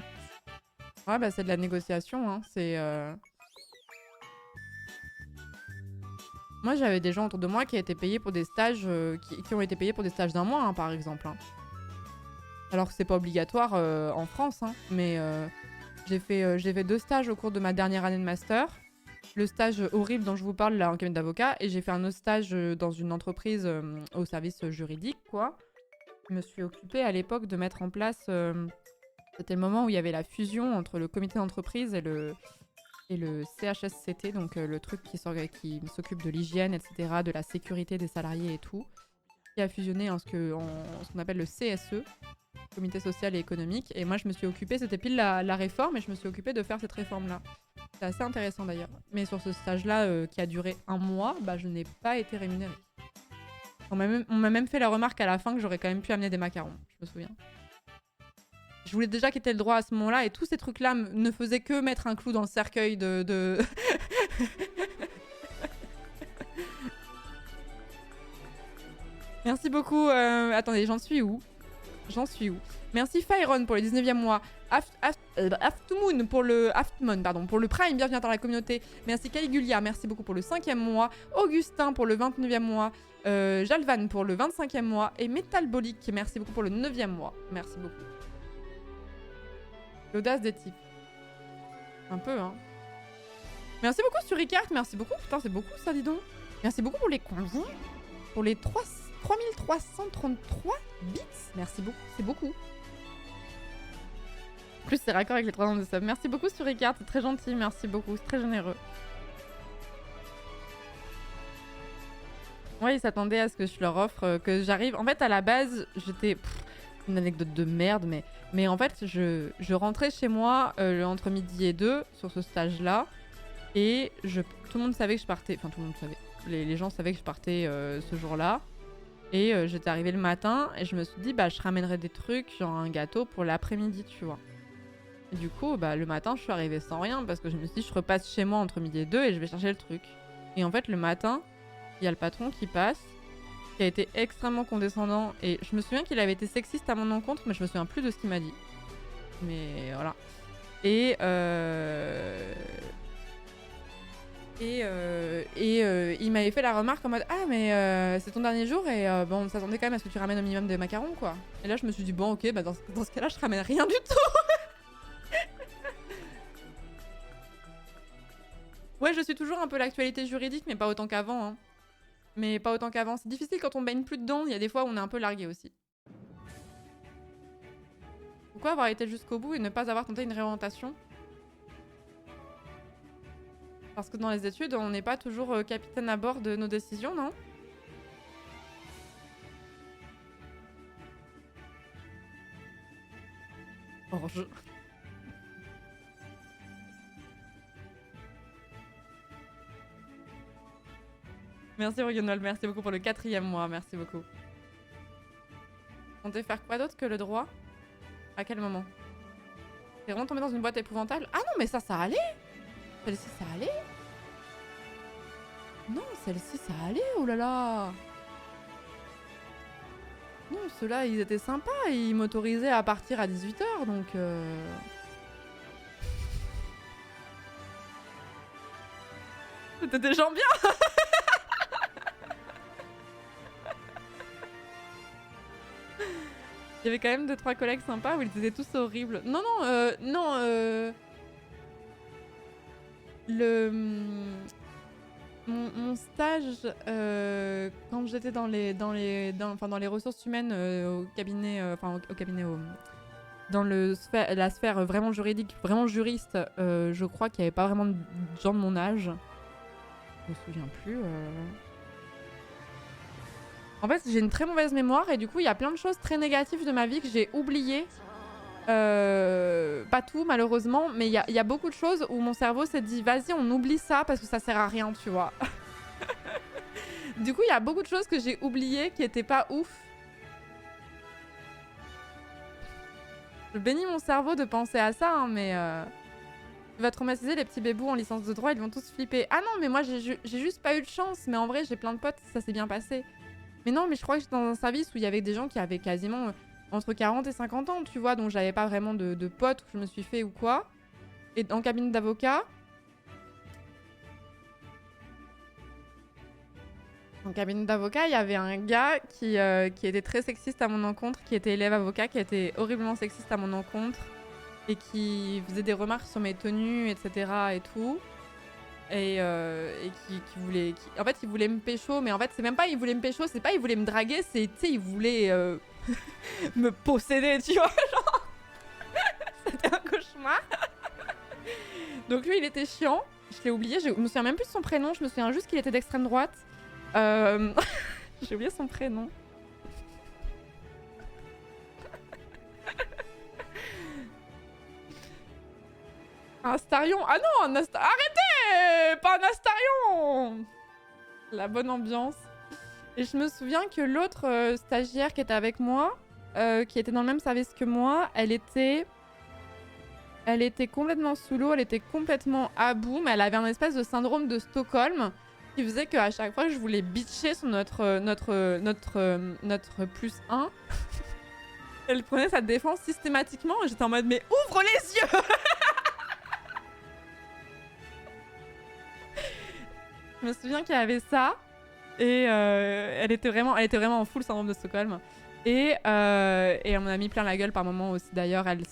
Ouais, bah c'est de la négociation, hein, c'est... Moi, j'avais des gens autour de moi qui étaient payés pour des stages, qui ont été payés pour des stages d'1 mois, hein, par exemple. Hein. Alors que c'est pas obligatoire en France, hein, mais j'ai fait 2 stages au cours de ma dernière année de master. Le stage horrible dont je vous parle là en cabinet d'avocat, et j'ai fait un autre stage dans une entreprise au service juridique, quoi. Je me suis occupée à l'époque de mettre en place... c'était le moment où il y avait la fusion entre le comité d'entreprise et le CHSCT, donc le truc qui s'occupe de l'hygiène, etc., de la sécurité des salariés et tout, qui a fusionné en ce qu'on appelle le CSE, Comité social et économique. Et moi, je me suis occupée, c'était pile la réforme, et je me suis occupée de faire cette réforme-là. C'est assez intéressant d'ailleurs. Mais sur ce stage-là, qui a duré 1 mois, bah, je n'ai pas été rémunérée. On m'a même fait la remarque à la fin que j'aurais quand même pu amener des macarons, je me souviens. Je voulais déjà quitter le droit à ce moment-là, et tous ces trucs-là ne faisaient que mettre un clou dans le cercueil de... Merci beaucoup. Attendez, j'en suis où? Merci Fyron pour le 19e mois. Aftmoon pour le Prime, bienvenue dans la communauté. Merci Caligulia, merci beaucoup pour le 5e mois. Augustin pour le 29e mois. Jalvan pour le 25e mois. Et Metalbolic, merci beaucoup pour le 9e mois. Merci beaucoup. L'audace des types. Un peu, hein. Merci beaucoup sur Ricard, merci beaucoup. Putain, c'est beaucoup ça, dis donc. Merci beaucoup pour les combien? Pour les 3333 bits. Merci beaucoup, c'est beaucoup. En plus, c'est raccord avec les 3 ans de sub. Merci beaucoup sur Ricard, c'est très gentil, merci beaucoup, c'est très généreux. Ouais, ils s'attendaient à ce que je leur offre, que j'arrive. En fait, à la base, j'étais... Une anecdote de merde, mais en fait, je rentrais chez moi entre midi et 2 sur ce stage-là. Et tout le monde savait que je partais... Enfin, tout le monde savait. Les gens savaient que je partais ce jour-là. Et j'étais arrivée le matin et je me suis dit, bah, je ramènerais des trucs, genre un gâteau pour l'après-midi, tu vois. Et du coup, bah, le matin, je suis arrivée sans rien parce que je me suis dit, je repasse chez moi entre midi et 2 et je vais chercher le truc. Et en fait, le matin, il y a le patron qui passe, qui a été extrêmement condescendant. Et je me souviens qu'il avait été sexiste à mon encontre, mais je me souviens plus de ce qu'il m'a dit. Mais voilà. Et il m'avait fait la remarque en mode ah mais c'est ton dernier jour et bon on s'attendait quand même à ce que tu ramènes au minimum de macarons quoi. Et là je me suis dit bon ok bah dans ce cas là je ramène rien du tout. Ouais je suis toujours un peu l'actualité juridique mais pas autant qu'avant hein. Mais pas autant qu'avant. C'est difficile quand on baigne plus dedans, il y a des fois où on est un peu largué aussi. Pourquoi avoir été jusqu'au bout et ne pas avoir tenté une réorientation? Parce que dans les études, on n'est pas toujours capitaine à bord de nos décisions, non? Hors-jeu. Merci Roguenol, merci beaucoup pour le 4e mois, merci beaucoup. On devait faire quoi d'autre que le droit? À quel moment? T'es vraiment tombé dans une boîte épouvantable? Ah non mais ça allait! Celle-ci, ça allait? Non, celle-ci, ça allait, oh là là! Non, ceux-là, ils étaient sympas, ils m'autorisaient à partir à 18 h, donc... C'était des gens bien. Il y avait quand même 2-3 collègues sympas où ils étaient tous horribles. Non, mon stage, quand j'étais dans les ressources humaines au cabinet, dans la sphère vraiment juridique, vraiment juriste, je crois qu'il n'y avait pas vraiment de gens de mon âge. Je me souviens plus. En fait, j'ai une très mauvaise mémoire et du coup, il y a plein de choses très négatives de ma vie que j'ai oubliées. Pas tout, malheureusement, mais il y a beaucoup de choses où mon cerveau s'est dit vas-y, on oublie ça parce que ça sert à rien, tu vois. Du coup, il y a beaucoup de choses que j'ai oubliées qui étaient pas ouf. Je bénis mon cerveau de penser à ça, hein, mais... Tu vas traumatiser les petits bébous en licence de droit, ils vont tous flipper. Ah non, mais moi, j'ai juste pas eu de chance, mais en vrai, j'ai plein de potes, ça s'est bien passé. Mais non, mais je crois que j'étais dans un service où il y avait des gens qui avaient quasiment entre 40 et 50 ans, tu vois, donc j'avais pas vraiment de potes que je me suis fait ou quoi. Et en cabinet d'avocat... Mon cabinet d'avocat, il y avait un gars qui était très sexiste à mon encontre, qui était élève avocat, qui était horriblement sexiste à mon encontre et qui faisait des remarques sur mes tenues, etc. et tout. Et qui voulait... En fait, il voulait me pécho, mais en fait, c'est même pas il voulait me pécho, c'est pas il voulait me draguer, c'est, tu sais, il voulait me posséder, tu vois. Genre, c'était un cauchemar. Donc lui, il était chiant. Je l'ai oublié, je me souviens même plus de son prénom, je me souviens juste qu'il était d'extrême droite. J'ai oublié son prénom. Un Astarion. Ah non, un Astarion. Arrêtez! Pas un Astarion! La bonne ambiance. Et je me souviens que l'autre stagiaire qui était avec moi, qui était dans le même service que moi, elle était complètement sous l'eau, elle était complètement à bout, mais elle avait un espèce de syndrome de Stockholm qui faisait qu'à chaque fois que je voulais bitcher sur notre plus 1, elle prenait sa défense systématiquement et j'étais en mode mais ouvre les yeux. Je me souviens qu'il y avait ça et elle était vraiment en full syndrome de Stockholm. Et elle m'en a mis plein la gueule par moment aussi. D'ailleurs, elle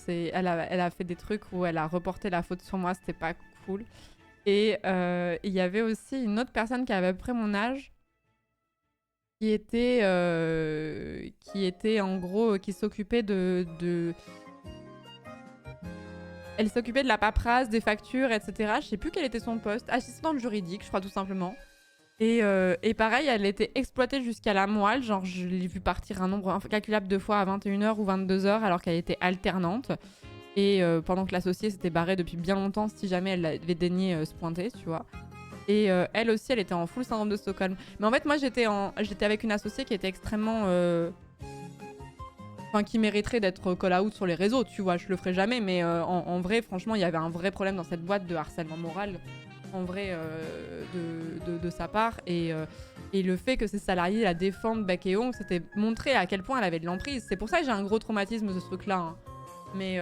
a fait des trucs où elle a reporté la faute sur moi, c'était pas cool. Et il y avait aussi une autre personne qui avait à peu près mon âge, qui était en gros, qui s'occupait elle s'occupait de la paperasse, des factures, etc. Je sais plus quel était son poste. Assistante juridique, je crois, tout simplement. Et pareil, elle était exploitée jusqu'à la moelle. Genre, je l'ai vue partir un nombre incalculable de fois à 21h ou 22h alors qu'elle était alternante. Et pendant que l'associée s'était barrée depuis bien longtemps si jamais elle avait daigné se pointer, tu vois. Et elle aussi, elle était en full syndrome de Stockholm. Mais en fait, moi, j'étais avec une associée qui était extrêmement... Enfin, qui mériterait d'être call-out sur les réseaux, tu vois. Je le ferai jamais, mais en vrai, franchement, il y avait un vrai problème dans cette boîte de harcèlement moral, en vrai, de sa part. Et le fait que ses salariés la défendent bec et ongles, c'était montrer à quel point elle avait de l'emprise. C'est pour ça que j'ai un gros traumatisme de ce truc-là, hein. Mais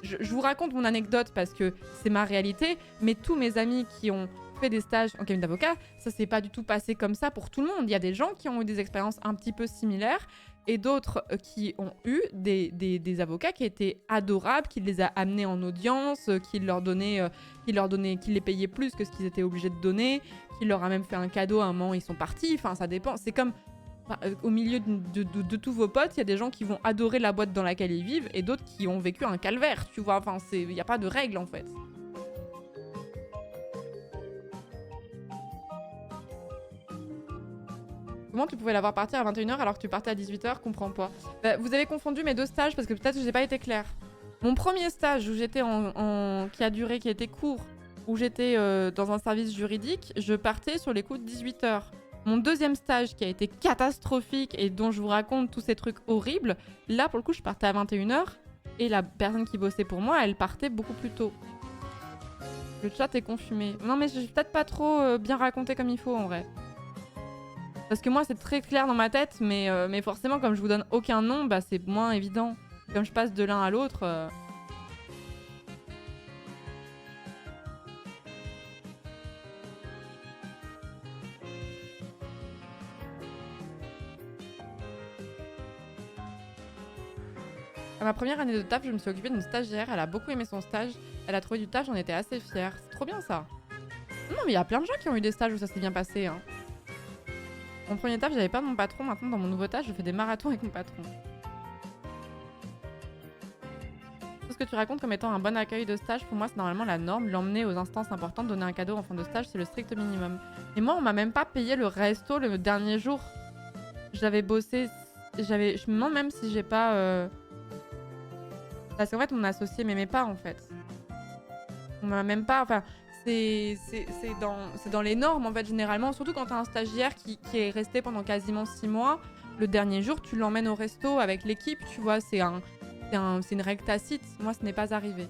je vous raconte mon anecdote parce que c'est ma réalité. Mais tous mes amis qui ont fait des stages en cabinet d'avocat, ça s'est pas du tout passé comme ça pour tout le monde. Il y a des gens qui ont eu des expériences un petit peu similaires et d'autres qui ont eu des avocats qui étaient adorables, qui les a amenés en audience, qui les payaient plus que ce qu'ils étaient obligés de donner, qui leur a même fait un cadeau à un moment, ils sont partis. Enfin, ça dépend. C'est comme au milieu de tous vos potes, il y a des gens qui vont adorer la boîte dans laquelle ils vivent et d'autres qui ont vécu un calvaire, tu vois. Enfin, il n'y a pas de règle en fait. Comment tu pouvais la voir partir à 21h alors que tu partais à 18h? Comprends pas. Bah, vous avez confondu mes deux stages parce que peut-être que j'ai pas été claire. Mon premier stage où j'étais qui était court, où j'étais dans un service juridique, je partais sur les coups de 18h. Mon deuxième stage qui a été catastrophique et dont je vous raconte tous ces trucs horribles, là pour le coup je partais à 21h et la personne qui bossait pour moi, elle partait beaucoup plus tôt. Le chat est confumé. Non mais j'ai peut-être pas trop bien raconté comme il faut en vrai. Parce que moi c'est très clair dans ma tête, mais forcément comme je vous donne aucun nom, bah c'est moins évident. Comme je passe de l'un à l'autre... À ma première année de taf, je me suis occupée d'une stagiaire, elle a beaucoup aimé son stage, elle a trouvé du taf, j'en étais assez fière. C'est trop bien ça. Non mais il y a plein de gens qui ont eu des stages où ça s'est bien passé, hein. Mon premier taf, j'avais pas mon patron, maintenant dans mon nouveau taf, je fais des marathons avec mon patron. Tout ce que tu racontes comme étant un bon accueil de stage, pour moi c'est normalement la norme, l'emmener aux instances importantes, donner un cadeau en fin de stage, c'est le strict minimum. Et moi on m'a même pas payé le resto le dernier jour. J'avais bossé, je me demande même si j'ai pas... Parce qu'en fait, mon associé m'aimait pas, en fait. On m'a même pas... Enfin, c'est dans les normes, en fait, généralement. Surtout quand t'as un stagiaire qui est resté pendant quasiment 6 mois. Le dernier jour, tu l'emmènes au resto avec l'équipe, tu vois. C'est une règle tacite. Moi, ce n'est pas arrivé.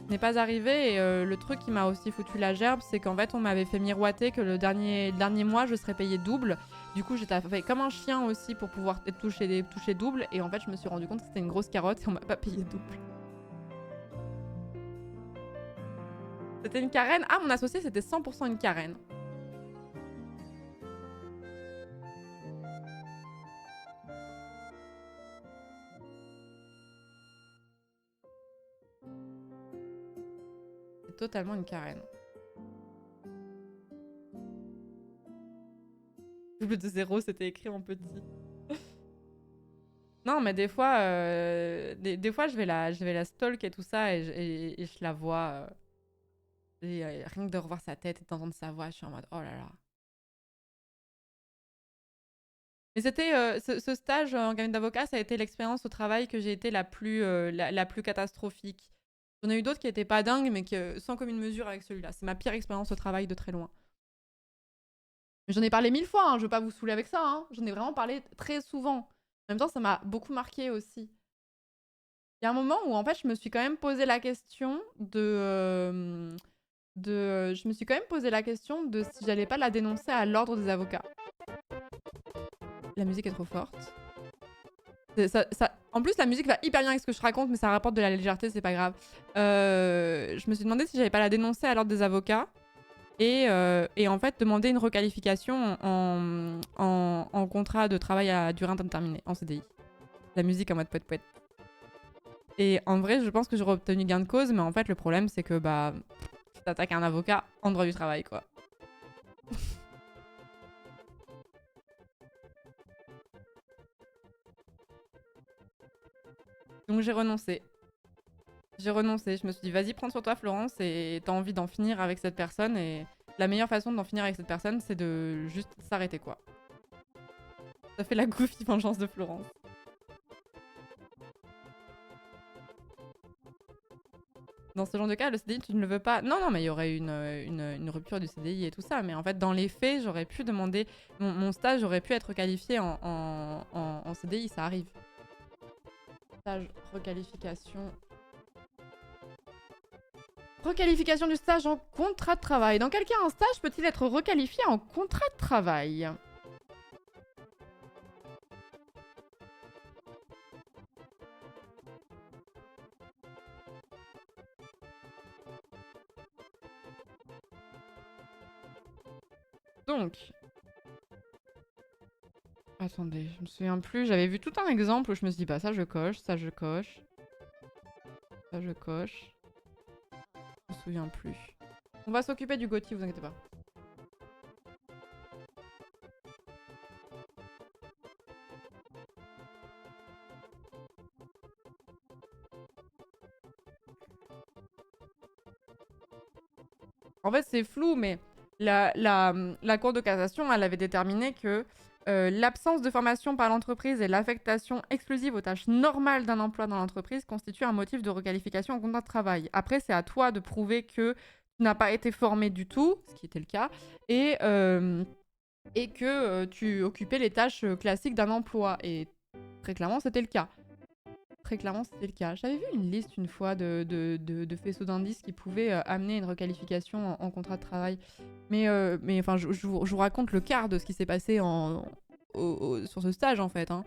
Ce n'est pas arrivé. Et le truc qui m'a aussi foutu la gerbe, c'est qu'en fait, on m'avait fait miroiter que le dernier mois, je serais payée double. Du coup, j'étais fait comme un chien aussi pour pouvoir toucher double. Et en fait, je me suis rendu compte que c'était une grosse carotte et on m'a pas payé double. C'était une carène. Ah, mon associé, c'était 100% une carène. totalement une Karen. Double de 0, c'était écrit en petit. Non, mais des fois, des fois je vais la stalk et tout ça et je la vois. Et rien que de revoir sa tête et d'entendre sa voix, je suis en mode oh là là. Mais c'était ce stage en cabinet d'avocat, ça a été l'expérience au travail que j'ai été la plus catastrophique. J'en ai eu d'autres qui étaient pas dingues, mais sans commune mesure avec celui-là. C'est ma pire expérience au travail de très loin. Mais j'en ai parlé 1000 fois, hein, je veux pas vous saouler avec ça. Hein. J'en ai vraiment parlé très souvent. En même temps, ça m'a beaucoup marqué aussi. Il y a un moment où en fait, je me suis quand même posé la question je me suis quand même posé la question de si j'allais pas la dénoncer à l'ordre des avocats. La musique est trop forte. En plus, la musique va hyper bien avec ce que je raconte, mais ça rapporte de la légèreté, c'est pas grave. Je me suis demandé si j'allais pas la dénoncer à l'ordre des avocats et en fait demander une requalification en contrat de travail à durée indéterminée, en CDI. La musique en mode poète poète. Et en vrai, je pense que j'aurais obtenu gain de cause, mais en fait, le problème, c'est que bah, tu t'attaques à un avocat en droit du travail, quoi. Donc j'ai renoncé. J'ai renoncé. Je me suis dit, vas-y, prends sur toi, Florence, et t'as envie d'en finir avec cette personne. Et la meilleure façon d'en finir avec cette personne, c'est de juste s'arrêter, quoi. Ça fait la goofy vengeance de Florence. Dans ce genre de cas, le CDI, tu ne le veux pas. Non, non, mais il y aurait une rupture du CDI et tout ça. Mais en fait, dans les faits, j'aurais pu demander... Mon stage aurait pu être qualifié en CDI, ça arrive. Stage, requalification... Requalification du stage en contrat de travail. Dans quel cas un stage peut-il être requalifié en contrat de travail ? Donc... Attendez, je me souviens plus. J'avais vu tout un exemple où je me suis dit, bah ça je coche, ça je coche. Ça je coche. Je me souviens plus. On va s'occuper du Gauthier, vous inquiétez pas. En fait, c'est flou, mais la Cour de cassation, elle avait déterminé que l'absence de formation par l'entreprise et l'affectation exclusive aux tâches normales d'un emploi dans l'entreprise constitue un motif de requalification en contrat de travail. Après, c'est à toi de prouver que tu n'as pas été formé du tout, ce qui était le cas, et que tu occupais les tâches classiques d'un emploi. Et très clairement, c'était le cas. Très clairement, c'était le cas. J'avais vu une liste une fois de faisceaux d'indices qui pouvaient amener une requalification en contrat de travail. Mais enfin, je vous raconte le quart de ce qui s'est passé sur ce stage, en fait. Hein.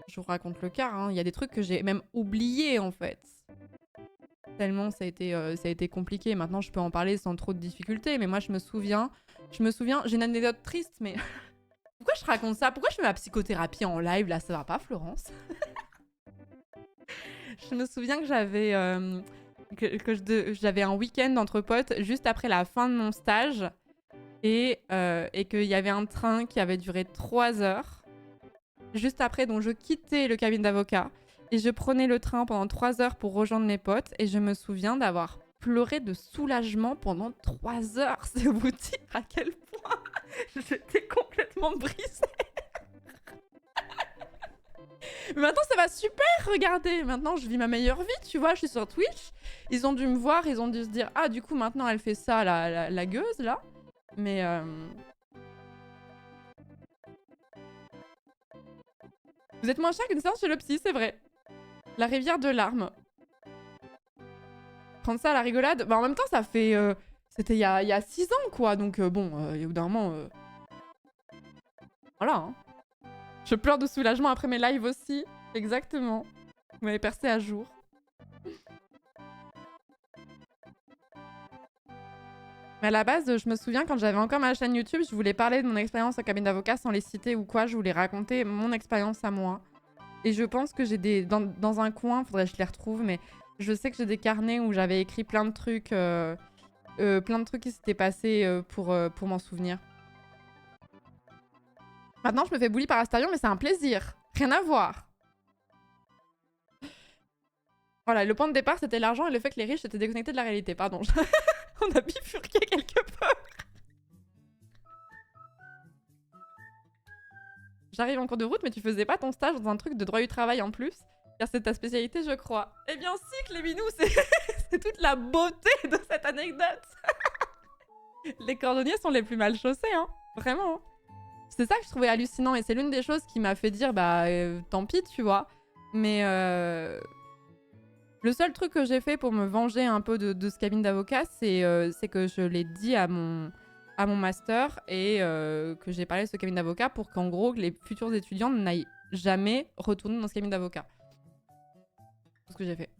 Je vous raconte le quart. Hein. Il y a des trucs que j'ai même oubliés, en fait. Tellement ça a été compliqué. Maintenant, je peux en parler sans trop de difficultés. Mais moi, je me souviens, j'ai une anecdote triste, mais... Pourquoi je raconte ça? Pourquoi je fais ma psychothérapie en live, là? Ça va pas, Florence? Je me souviens que j'avais j'avais un week-end entre potes juste après la fin de mon stage et qu'il y avait un train qui avait duré 3 heures. Juste après, donc je quittais le cabinet d'avocat et je prenais le train pendant 3 heures pour rejoindre mes potes et je me souviens d'avoir pleuré de soulagement pendant 3 heures. C'est vous dire à quel point j'étais complètement brisée. Mais maintenant ça va super, regardez. Maintenant je vis ma meilleure vie, tu vois, je suis sur Twitch. Ils ont dû me voir, ils ont dû se dire ah du coup maintenant elle fait ça, la gueuse là. Mais vous êtes moins cher qu'une séance chez le psy, c'est vrai. La rivière de larmes. Prendre ça à la rigolade, bah en même temps ça fait... C'était il y a 6 ans quoi, donc bon, il y a au bout d'un moment... Voilà hein. Je pleure de soulagement après mes lives aussi. Exactement. Vous m'avez percé à jour. Mais à la base, je me souviens quand j'avais encore ma chaîne YouTube, je voulais parler de mon expérience en cabinet d'avocat sans les citer ou quoi. Je voulais raconter mon expérience à moi. Et je pense que j'ai des... Dans un coin, faudrait que je les retrouve, mais Je sais que j'ai des carnets où j'avais écrit plein de trucs qui s'étaient passés pour m'en souvenir. Maintenant, je me fais bully par Astarion, mais c'est un plaisir. Rien à voir. Voilà, le point de départ, c'était l'argent et le fait que les riches étaient déconnectés de la réalité. Pardon. On a bifurqué quelque peu. J'arrive en cours de route, mais tu faisais pas ton stage dans un truc de droit du travail en plus, car c'est ta spécialité, je crois. Eh bien si, Cléminou, c'est toute la beauté de cette anecdote. Les cordonniers sont les plus mal chaussés, hein. Vraiment. C'est ça que je trouvais hallucinant, et c'est l'une des choses qui m'a fait dire, bah, tant pis, tu vois. Mais le seul truc que j'ai fait pour me venger un peu de ce cabinet d'avocat, c'est que je l'ai dit à mon master et que j'ai parlé de ce cabinet d'avocat pour qu'en gros, les futurs étudiants n'aillent jamais retourner dans ce cabinet d'avocat. C'est ce que j'ai fait.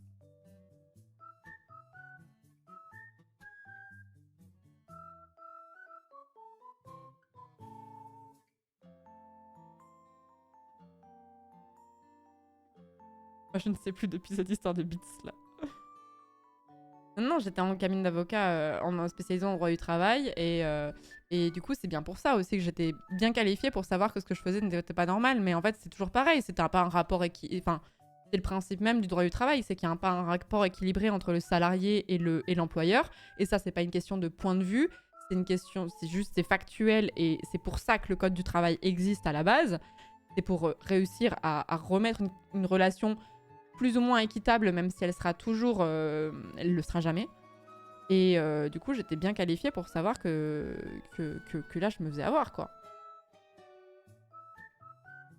Moi, je ne sais plus depuis cette histoire de bits là. Non, j'étais en cabinet d'avocat en spécialisant en droit du travail et du coup, c'est bien pour ça aussi que j'étais bien qualifiée pour savoir que ce que je faisais n'était pas normal. Mais en fait, c'est toujours pareil. C'était pas un rapport Enfin, c'est le principe même du droit du travail, c'est qu'il n'y a pas un rapport équilibré entre le salarié et l'employeur. Et ça, c'est pas une question de point de vue. C'est une question, c'est factuel et c'est pour ça que le code du travail existe à la base. C'est pour réussir à remettre une relation plus ou moins équitable, même si elle sera toujours... elle le sera jamais. Et du coup, j'étais bien qualifiée pour savoir que là, je me faisais avoir, quoi.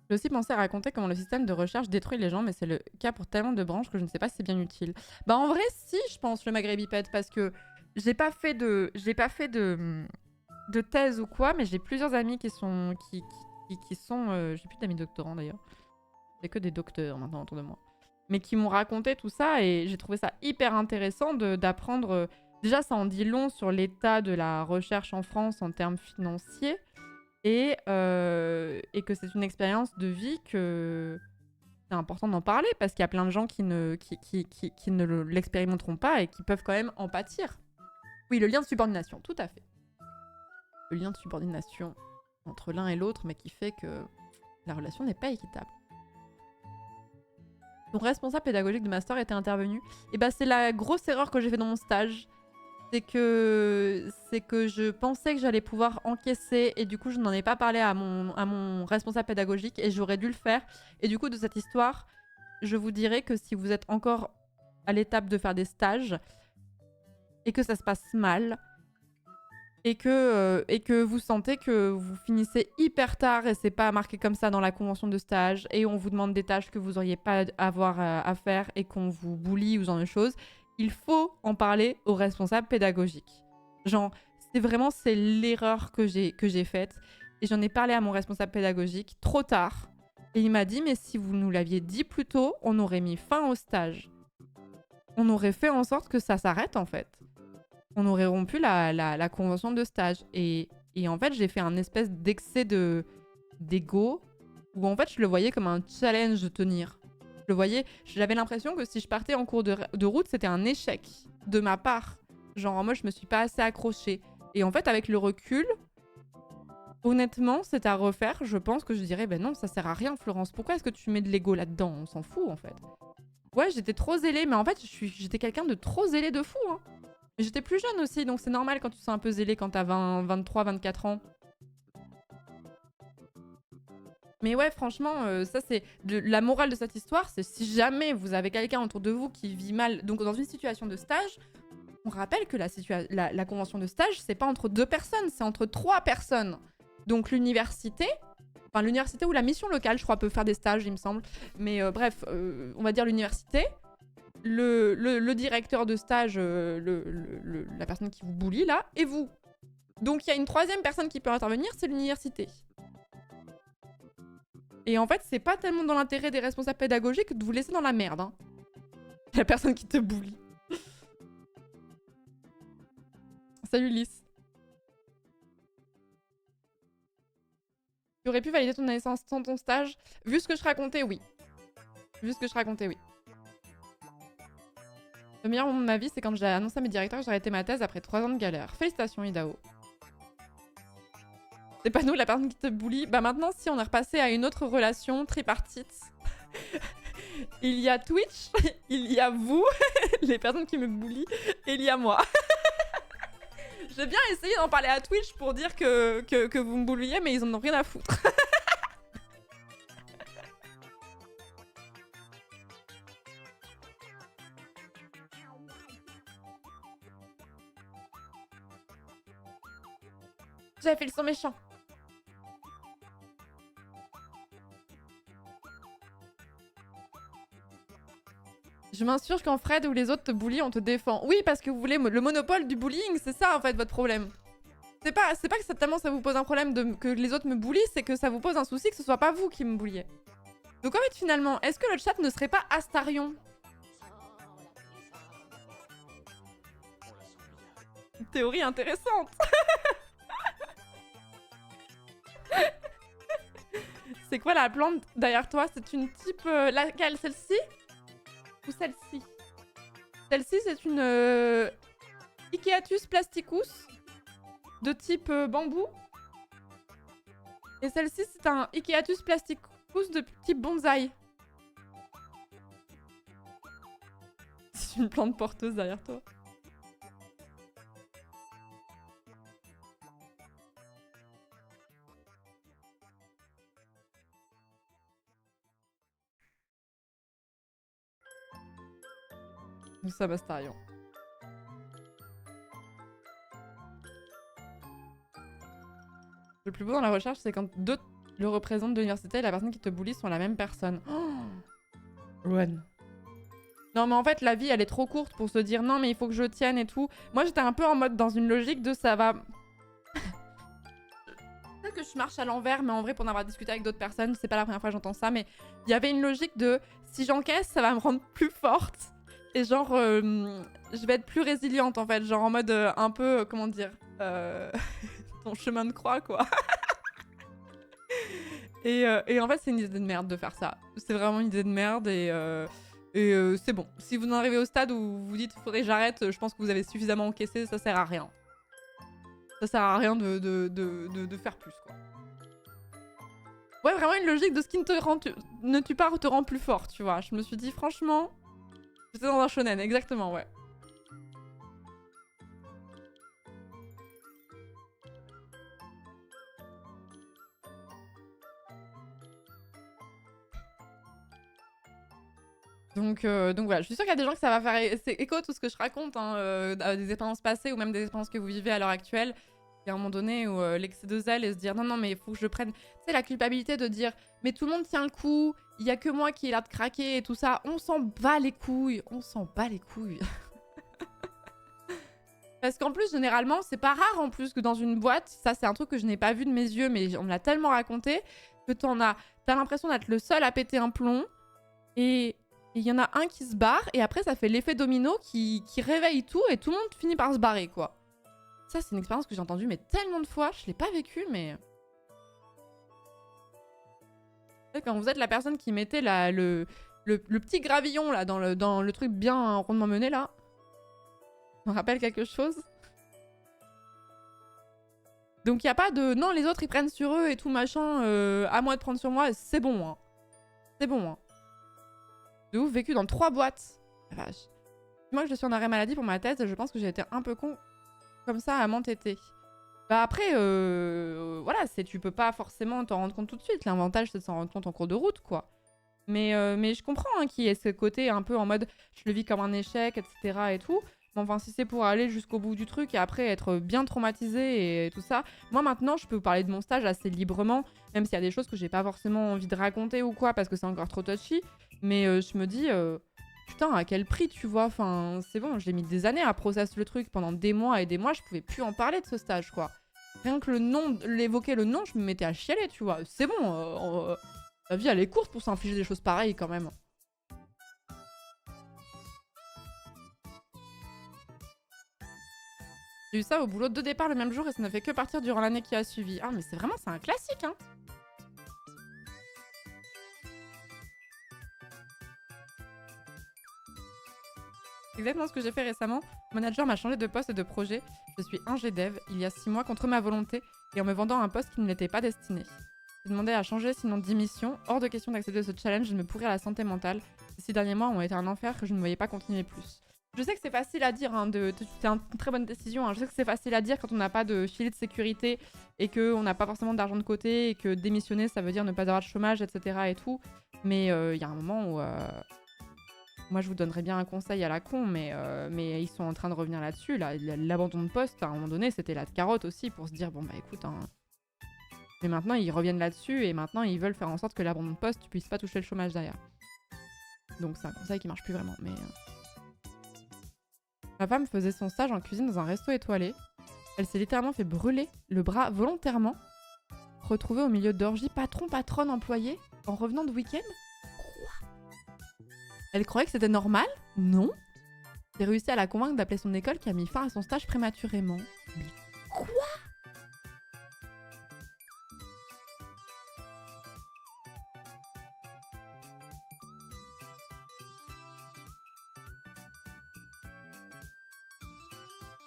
J'ai aussi pensé à raconter comment le système de recherche détruit les gens, mais c'est le cas pour tellement de branches que je ne sais pas si c'est bien utile. Bah en vrai, si, je pense, le Maghrébipède, parce que j'ai pas fait de thèse ou quoi, mais j'ai plusieurs amis qui sont... qui sont... j'ai plus d'amis doctorants, d'ailleurs. C'est que des docteurs, maintenant, autour de moi. Mais qui m'ont raconté tout ça et j'ai trouvé ça hyper intéressant d'apprendre. Déjà, ça en dit long sur l'état de la recherche en France en termes financiers et que c'est une expérience de vie que c'est important d'en parler parce qu'il y a plein de gens qui ne l'expérimenteront pas et qui peuvent quand même en pâtir. Oui, le lien de subordination, tout à fait. Le lien de subordination entre l'un et l'autre, mais qui fait que la relation n'est pas équitable. Ton responsable pédagogique de master était intervenu. Et bah c'est la grosse erreur que j'ai fait dans mon stage. C'est que je pensais que j'allais pouvoir encaisser et du coup je n'en ai pas parlé à mon responsable pédagogique et j'aurais dû le faire. Et du coup de cette histoire, je vous dirais que si vous êtes encore à l'étape de faire des stages et que ça se passe mal, et que vous sentez que vous finissez hyper tard et c'est pas marqué comme ça dans la convention de stage et on vous demande des tâches que vous auriez pas à avoir à faire et qu'on vous bully ou ce genre de choses, il faut en parler au responsable pédagogique. Genre, c'est l'erreur que j'ai faite et j'en ai parlé à mon responsable pédagogique trop tard et il m'a dit mais si vous nous l'aviez dit plus tôt, on aurait mis fin au stage. On aurait fait en sorte que ça s'arrête en fait. On aurait rompu la convention de stage. Et en fait, j'ai fait un espèce d'excès d'ego où en fait, je le voyais comme un challenge de tenir. J'avais l'impression que si je partais en cours de route, c'était un échec de ma part. Genre, moi, je me suis pas assez accrochée. Et en fait, avec le recul, honnêtement, c'est à refaire. Je pense que je dirais, ben non, ça sert à rien, Florence. Pourquoi est-ce que tu mets de l'ego là-dedans? On s'en fout, en fait. Ouais, j'étais trop zélée, mais en fait, j'étais quelqu'un de trop zélé de fou, hein. J'étais plus jeune aussi, donc c'est normal quand tu te sens un peu zélé quand t'as 23, 24 ans. Mais ouais, franchement, ça c'est... La morale de cette histoire, c'est si jamais vous avez quelqu'un autour de vous qui vit mal, donc dans une situation de stage, on rappelle que la convention de stage, c'est pas entre 2 personnes, c'est entre 3 personnes. Donc l'université ou la mission locale, je crois, peut faire des stages, il me semble. Mais bref, on va dire l'université. Le directeur de stage, la personne qui vous bully là, et vous. Donc il y a une 3e personne qui peut intervenir, c'est l'université. Et en fait, c'est pas tellement dans l'intérêt des responsables pédagogiques de vous laisser dans la merde. Hein. La personne qui te bully. Salut Lys. Tu aurais pu valider ton année sans ton stage? Vu ce que je racontais, oui. Le meilleur moment de ma vie, c'est quand j'ai annoncé à mes directeurs que j'ai arrêté ma thèse après 3 ans de galère. Félicitations, Idao. C'est pas nous la personne qui te bully. Bah maintenant, si on est repassé à une autre relation tripartite. Il y a Twitch, il y a vous, les personnes qui me bully, et il y a moi. J'ai bien essayé d'en parler à Twitch pour dire que vous me bulliez, mais ils en ont rien à foutre. J'avais fait le son méchant. Je m'insurge quand Fred ou les autres te bullient, on te défend. Oui, parce que vous voulez le monopole du bullying, c'est ça en fait votre problème. C'est pas que tellement ça vous pose un problème que les autres me bullient, c'est que ça vous pose un souci que ce soit pas vous qui me bulliez. Donc en fait finalement, est-ce que le chat ne serait pas Astarion? Théorie intéressante. C'est quoi la plante derrière toi? C'est une type... laquelle? Celle-ci? Ou celle-ci? Celle-ci, c'est une Ikeatus plasticus de type bambou. Et celle-ci, c'est un Ikeatus plasticus de type bonsaï. C'est une plante porteuse derrière toi. Nous sommes Astarion. Le plus beau dans la recherche, c'est quand deux le représentent de l'université et la personne qui te bully sont la même personne. Oh, Run. Non mais en fait la vie elle est trop courte pour se dire non mais il faut que je tienne et tout. Moi j'étais un peu en mode dans une logique de ça va... Peut-être que je marche à l'envers mais en vrai pour en avoir discuté avec d'autres personnes, c'est pas la première fois que j'entends ça, mais il y avait une logique de si j'encaisse ça va me rendre plus forte. Et genre, je vais être plus résiliente en fait, genre en mode un peu, comment dire, ton chemin de croix quoi. et en fait, c'est une idée de merde de faire ça. C'est vraiment une idée de merde et c'est bon. Si vous en arrivez au stade où vous vous dites faudrait que j'arrête, je pense que vous avez suffisamment encaissé, ça sert à rien. Ça sert à rien de faire plus quoi. Ouais, vraiment une logique de ce qui ne tue pas te rend plus fort, tu vois. Je me suis dit franchement... J'étais dans un shonen, exactement, ouais. Donc voilà, je suis sûre qu'il y a des gens que ça va faire écho tout ce que je raconte, hein, des expériences passées ou même des expériences que vous vivez à l'heure actuelle. Il y a un moment donné où l'excès de zèle et se dire non mais il faut que je prenne... Tu sais, la culpabilité de dire mais tout le monde tient le coup, il y a que moi qui ai l'air de craquer et tout ça. On s'en bat les couilles, on s'en bat les couilles. Parce qu'en plus, généralement, c'est pas rare en plus que dans une boîte, ça c'est un truc que je n'ai pas vu de mes yeux, mais on me l'a tellement raconté, que t'as l'impression d'être le seul à péter un plomb, et il y en a un qui se barre, et après ça fait l'effet domino qui réveille tout, et tout le monde finit par se barrer, quoi. Ça, c'est une expérience que j'ai entendue mais tellement de fois, je l'ai pas vécue, mais... Quand vous êtes la personne qui mettait le petit gravillon là dans le truc bien rondement mené là, ça me rappelle quelque chose. Donc il y a pas de non les autres ils prennent sur eux et tout machin, à moi de prendre sur moi, c'est bon hein. C'est bon hein. De ouf, vécu dans 3 boîtes. La vache. Moi que je suis en arrêt maladie pour ma thèse, je pense que j'ai été un peu con comme ça à m'entêter. Bah après, voilà, tu peux pas forcément t'en rendre compte tout de suite. L'avantage, c'est de s'en rendre compte en cours de route, quoi. Mais je comprends hein, qu'il y ait ce côté un peu en mode je le vis comme un échec, etc. et tout. Mais enfin, si c'est pour aller jusqu'au bout du truc et après être bien traumatisé et tout ça, moi maintenant, je peux vous parler de mon stage assez librement, même s'il y a des choses que j'ai pas forcément envie de raconter ou quoi, parce que c'est encore trop touchy. Mais je me dis, putain, à quel prix, tu vois? Enfin, c'est bon, j'ai mis des années à processer le truc pendant des mois et des mois, je pouvais plus en parler de ce stage, quoi. Rien que le nom, l'évoquer le nom, je me mettais à chialer, tu vois. C'est bon, la vie, elle est courte pour s'infliger des choses pareilles, quand même. J'ai eu ça au boulot de départ le même jour et ça ne fait que partir durant l'année qui a suivi. Ah, mais c'est vraiment, c'est un classique, hein. C'est exactement ce que j'ai fait récemment. Mon manager m'a changé de poste et de projet. Je suis ingé dev il y a 6 mois contre ma volonté et en me vendant un poste qui ne l'était pas destiné. J'ai demandé à changer, sinon démission. Hors de question d'accepter ce challenge, je me pourrais à la santé mentale. Ces 6 derniers mois ont été un enfer que je ne voyais pas continuer plus. Je sais que c'est facile à dire, hein, c'est une très bonne décision. Hein. Je sais que c'est facile à dire quand on n'a pas de filet de sécurité et qu'on n'a pas forcément d'argent de côté et que démissionner, ça veut dire ne pas avoir de chômage, etc. et tout. Mais il y a un moment où... Moi, je vous donnerais bien un conseil à la con, mais ils sont en train de revenir là-dessus. L'abandon de poste, à un moment donné, c'était la carotte aussi pour se dire, bon, bah écoute... Hein. Mais maintenant, ils reviennent là-dessus et maintenant, ils veulent faire en sorte que l'abandon de poste, tu puisses pas toucher le chômage derrière. Donc c'est un conseil qui marche plus vraiment, mais... Ma femme faisait son stage en cuisine dans un resto étoilé. Elle s'est littéralement fait brûler le bras volontairement. Retrouvée au milieu d'orgies patron-patronne employé en revenant de week-end. Quoi ? Elle croyait que c'était normal ? Non. J'ai réussi à la convaincre d'appeler son école qui a mis fin à son stage prématurément. Mais quoi ?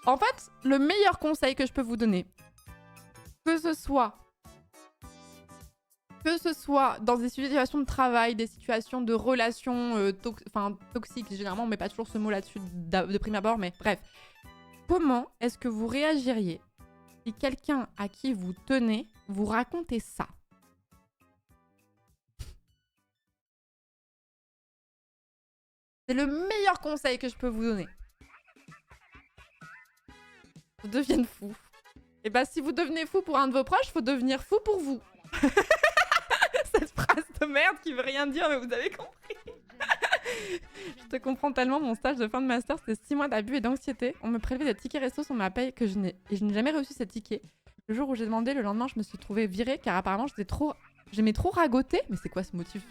En fait, le meilleur conseil que je peux vous donner, que ce soit dans des situations de travail, des situations de relations toxiques, généralement on met pas toujours ce mot là-dessus de prime abord, mais bref. Comment est-ce que vous réagiriez si quelqu'un à qui vous tenez vous racontez ça ? C'est le meilleur conseil que je peux vous donner. Vous deviennent fous. Et bah si vous devenez fou pour un de vos proches, faut devenir fou pour vous. Cette phrase de merde qui veut rien dire, mais vous avez compris. Je te comprends tellement, mon stage de fin de master, c'était 6 mois d'abus et d'anxiété. On me prélevait des tickets resto sur ma paye que je n'ai jamais reçu ces tickets. Le jour où j'ai demandé, le lendemain, je me suis trouvée virée car apparemment j'aimais trop ragoter. Mais c'est quoi ce motif ?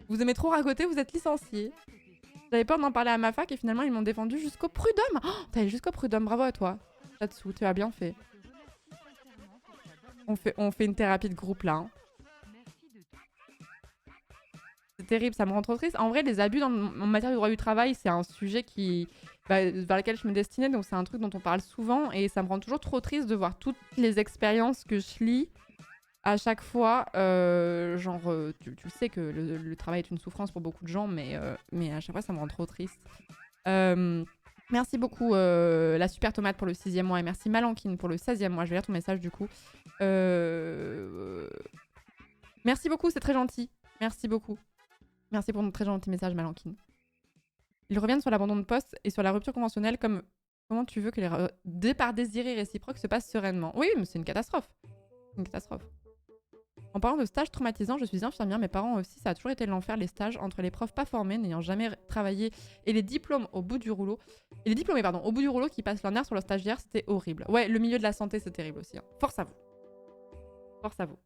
Vous aimez trop ragoter, vous êtes licencié. J'avais peur d'en parler à ma fac et finalement ils m'ont défendu jusqu'au prud'homme. Oh, t'es allé jusqu'au prud'homme, bravo à toi. Là-dessous, tu as bien fait. On fait une thérapie de groupe là. Hein. C'est terrible, ça me rend trop triste. En vrai, les abus en matière de droit du travail, c'est un sujet vers lequel je me destinais, donc c'est un truc dont on parle souvent et ça me rend toujours trop triste de voir toutes les expériences que je lis à chaque fois. Tu le sais que le travail est une souffrance pour beaucoup de gens, mais à chaque fois, ça me rend trop triste. Merci beaucoup la super tomate pour le 6e mois et merci Malankine pour le 16e mois. Je vais lire ton message du coup. Merci beaucoup, c'est très gentil. Merci beaucoup. Merci pour ton très gentil message, Malankine. Ils reviennent sur l'abandon de poste et sur la rupture conventionnelle comme comment tu veux que les départs désirés réciproques se passent sereinement. Oui, mais c'est une catastrophe. Une catastrophe. En parlant de stages traumatisants, je suis infirmière, mes parents aussi, ça a toujours été l'enfer, les stages entre les profs pas formés, n'ayant jamais travaillé, et les diplômes au bout du rouleau. Et les diplômés, pardon, au bout du rouleau qui passent leur nerf sur le stagiaire, c'était horrible. Ouais, le milieu de la santé, c'est terrible aussi. Hein. Force à vous. Force à vous.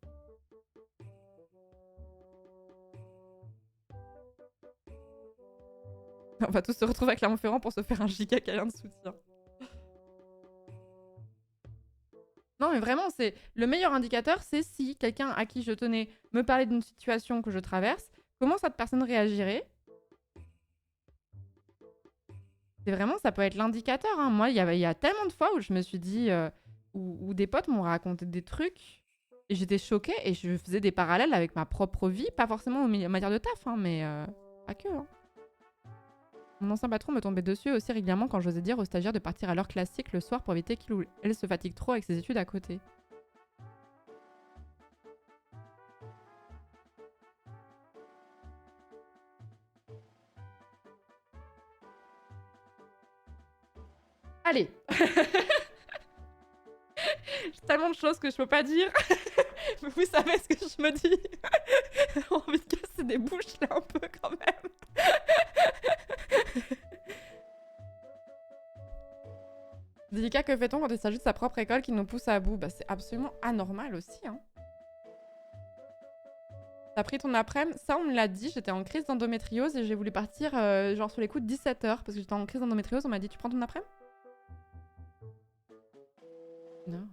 On va tous se retrouver à Clermont-Ferrand pour se faire un giga câlin de soutien. Non, mais vraiment, c'est le meilleur indicateur, c'est si quelqu'un à qui je tenais me parlait d'une situation que je traverse, comment cette personne réagirait. C'est vraiment, ça peut être l'indicateur. Hein. Moi, il y a tellement de fois où je me suis dit, où des potes m'ont raconté des trucs, et j'étais choquée, et je faisais des parallèles avec ma propre vie, pas forcément en matière de taf, hein, mais pas que. Hein. Mon ancien patron me tombait dessus aussi régulièrement quand j'osais dire aux stagiaires de partir à l'heure classique le soir pour éviter qu'il ou elle se fatigue trop avec ses études à côté. Allez. J'ai tellement de choses que je peux pas dire. Mais vous savez ce que je me dis. J'ai envie de casser des bouches là un peu quand même. Délicat, que fait-on quand il s'agit de sa propre école qui nous pousse à bout ? Bah, c'est absolument anormal aussi. Hein. T'as pris ton après-midi ? Ça, on me l'a dit. J'étais en crise d'endométriose et j'ai voulu partir genre sur les coups de 17h parce que j'étais en crise d'endométriose. On m'a dit, tu prends ton après-midi ? Non.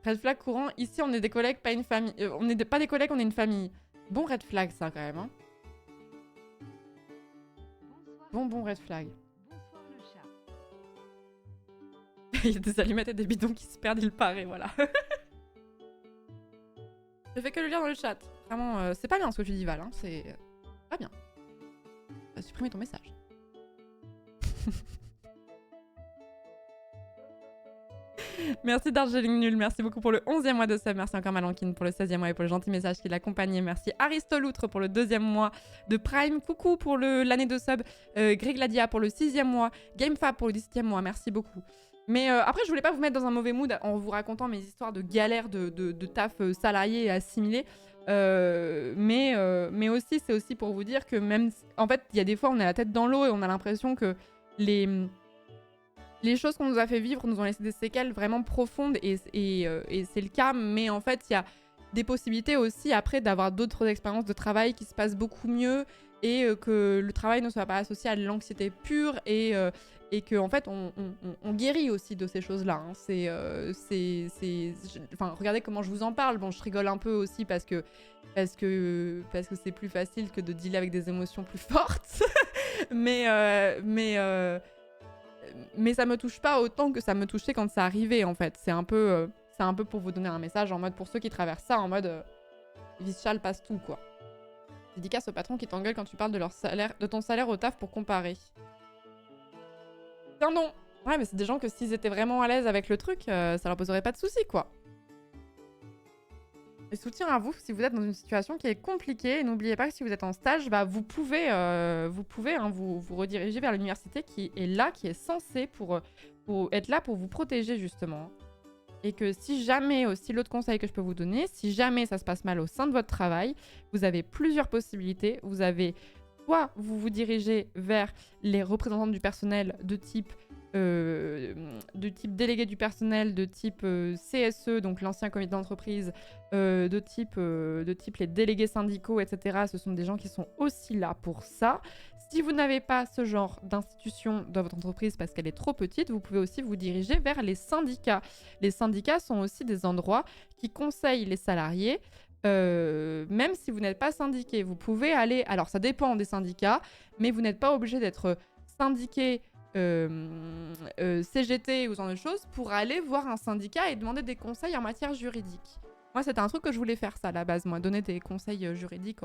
Red flag courant. Ici, on est des collègues, pas une famille. On n'est pas des collègues, on est une famille. Bon red flag, ça, quand même. Hein. Bon red flag. Bonsoir le chat. Il y a des allumettes et des bidons qui se perdent, il paraît, voilà. Je fais que le lire dans le chat. Vraiment, c'est pas bien ce que tu dis, Val. Hein. C'est pas bien. Va supprimer ton message. Merci Darjeeling Nul, merci beaucoup pour le 11e mois de sub, merci encore Malankine pour le 16e mois et pour le gentil message qui l'accompagnait, merci Aristoloutre pour le 2e mois de Prime, coucou pour l'année de sub, Greg Ladia pour le 6e mois, GameFab pour le 17e mois, merci beaucoup. Mais après je voulais pas vous mettre dans un mauvais mood en vous racontant mes histoires de galères de taf salarié et assimilé, mais aussi c'est aussi pour vous dire que même, en fait il y a des fois on a la tête dans l'eau et on a l'impression que les choses qu'on nous a fait vivre nous ont laissé des séquelles vraiment profondes et c'est le cas, mais en fait, il y a des possibilités aussi après d'avoir d'autres expériences de travail qui se passent beaucoup mieux et que le travail ne soit pas associé à l'anxiété pure et que en fait, on guérit aussi de ces choses-là. Hein. Enfin, regardez comment je vous en parle. Bon, je rigole un peu aussi parce que c'est plus facile que de dealer avec des émotions plus fortes. mais ça me touche pas autant que ça me touchait quand ça arrivait en fait. C'est un peu pour vous donner un message en mode pour ceux qui traversent ça en mode Vischal passe tout quoi. Dédicace au patron qui t'engueule quand tu parles de ton salaire au taf pour comparer. Tiens non. Ouais mais c'est des gens que s'ils étaient vraiment à l'aise avec le truc, ça leur poserait pas de soucis quoi. Et soutien à vous si vous êtes dans une situation qui est compliquée. Et n'oubliez pas que si vous êtes en stage, bah, vous pouvez vous rediriger vers l'université qui est là, qui est censée pour être là pour vous protéger justement. Et que si jamais, aussi l'autre conseil que je peux vous donner, si jamais ça se passe mal au sein de votre travail, vous avez plusieurs possibilités. Vous avez soit vous vous dirigez vers les représentants du personnel de type délégué du personnel, de type CSE, donc l'ancien comité d'entreprise, de type les délégués syndicaux, etc. Ce sont des gens qui sont aussi là pour ça. Si vous n'avez pas ce genre d'institution dans votre entreprise parce qu'elle est trop petite, vous pouvez aussi vous diriger vers les syndicats. Les syndicats sont aussi des endroits qui conseillent les salariés. Même si vous n'êtes pas syndiqué, vous pouvez aller... Alors, ça dépend des syndicats, mais vous n'êtes pas obligé d'être syndiqué CGT ou ce genre de choses pour aller voir un syndicat et demander des conseils en matière juridique. Moi, c'était un truc que je voulais faire ça à la base, moi, donner des conseils juridiques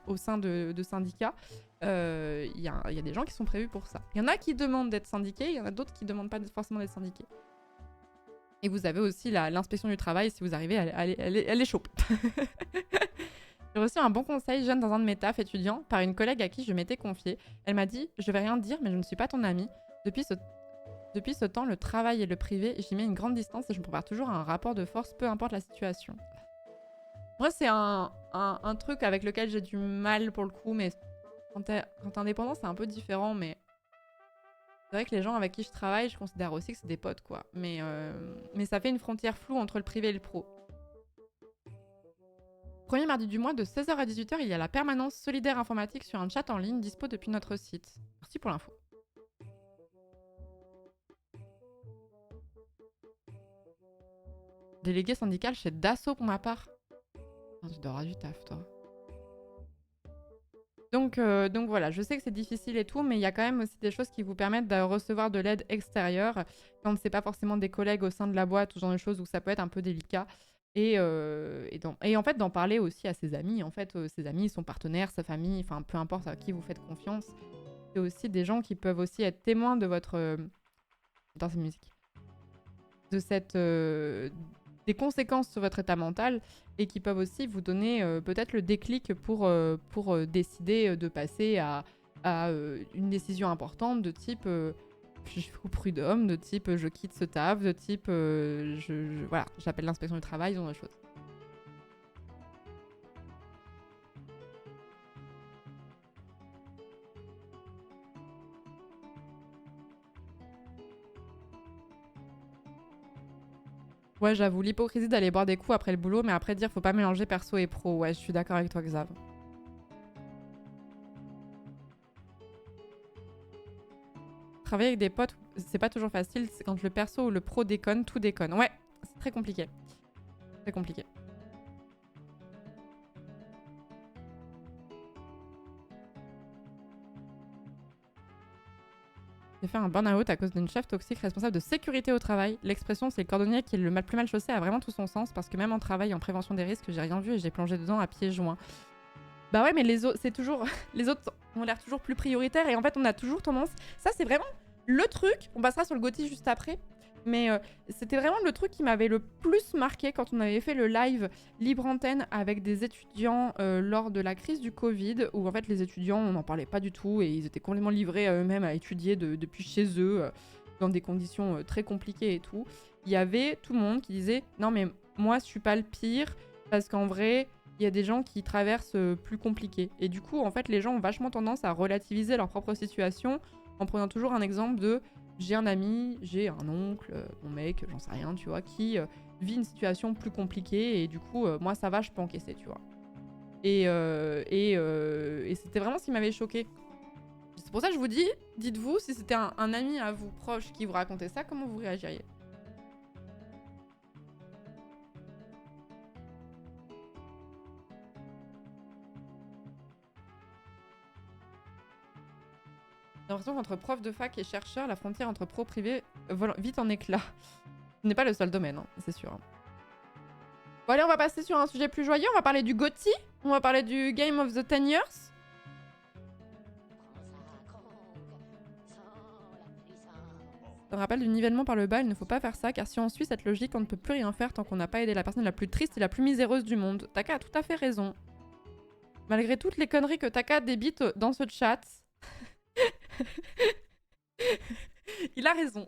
au sein de syndicats. Il y a des gens qui sont prévus pour ça. Il y en a qui demandent d'être syndiqués, il y en a d'autres qui ne demandent pas forcément d'être syndiqués. Et vous avez aussi l'inspection du travail si vous arrivez à les choper. J'ai reçu un bon conseil jeune dans un de mes tafs étudiants par une collègue à qui je m'étais confiée. Elle m'a dit « Je vais rien dire, mais je ne suis pas ton amie. Depuis ce temps, le travail et le privé, j'y mets une grande distance et je me prépare toujours à un rapport de force, peu importe la situation. » Moi, c'est un truc avec lequel j'ai du mal pour le coup, mais quand t'es indépendant, c'est un peu différent, mais... C'est vrai que les gens avec qui je travaille, je considère aussi que c'est des potes, quoi. Mais ça fait une frontière floue entre le privé et le pro. Premier mardi du mois de 16h à 18h, il y a la permanence solidaire informatique sur un chat en ligne dispo depuis notre site. Merci pour l'info. Délégué syndical chez Dassault pour ma part. Tu dois avoir du taf, toi. Donc voilà, je sais que c'est difficile et tout, mais il y a quand même aussi des choses qui vous permettent de recevoir de l'aide extérieure quand c'est pas forcément des collègues au sein de la boîte ou ce genre de choses où ça peut être un peu délicat. Et en fait, d'en parler aussi à ses amis. En fait, ses amis, son partenaire, sa famille, enfin peu importe à qui vous faites confiance. C'est aussi des gens qui peuvent aussi être témoins de votre... Dans cette musique. De cette... des conséquences sur votre état mental et qui peuvent aussi vous donner peut-être le déclic pour décider de passer à une décision importante de type je fais prud'homme, de type je quitte ce taf, de type voilà, j'appelle l'inspection du travail, ce genre de choses. Ouais, j'avoue, l'hypocrisie d'aller boire des coups après le boulot, mais après dire faut pas mélanger perso et pro. Ouais, je suis d'accord avec toi, Xav. Travailler avec des potes, c'est pas toujours facile. C'est quand le perso ou le pro déconne, tout déconne. Ouais, Très compliqué. Très compliqué. J'ai fait un burn-out à cause d'une chef toxique responsable de sécurité au travail. L'expression c'est le cordonnier qui est le plus mal chaussé a vraiment tout son sens parce que même en travail, en prévention des risques, j'ai rien vu et j'ai plongé dedans à pieds joints. Bah ouais, mais les autres, c'est toujours... les autres ont l'air toujours plus prioritaires et en fait on a toujours tendance... Ça c'est vraiment le truc, on passera sur le Gotti juste après, mais c'était vraiment le truc qui m'avait le plus marqué quand on avait fait le live libre antenne avec des étudiants lors de la crise du Covid, où en fait les étudiants, on n'en parlait pas du tout et ils étaient complètement livrés à eux-mêmes à étudier depuis chez eux, dans des conditions très compliquées et tout. Il y avait tout le monde qui disait « Non mais moi je suis pas le pire, parce qu'en vrai, il y a des gens qui traversent plus compliqué. » Et du coup, en fait, les gens ont vachement tendance à relativiser leur propre situation en prenant toujours un exemple de j'ai un ami, j'ai un oncle, mon mec, j'en sais rien, tu vois, qui vit une situation plus compliquée et du coup, moi ça va, je peux encaisser, tu vois. Et c'était vraiment ce qui m'avait choqué. C'est pour ça que je vous dis, dites-vous, si c'était un ami à vous proche qui vous racontait ça, comment vous réagiriez? J'ai l'impression qu'entre prof de fac et chercheur, la frontière entre pro-privé vole vite en éclats. Ce n'est pas le seul domaine, hein, c'est sûr. Bon allez, on va passer sur un sujet plus joyeux. On va parler du Gotti. On va parler du Game of the 10 Years. Je rappelle du nivellement par le bas, il ne faut pas faire ça, car si on suit cette logique, on ne peut plus rien faire tant qu'on n'a pas aidé la personne la plus triste et la plus miséreuse du monde. Taka a tout à fait raison. Malgré toutes les conneries que Taka débite dans ce chat... Il a raison.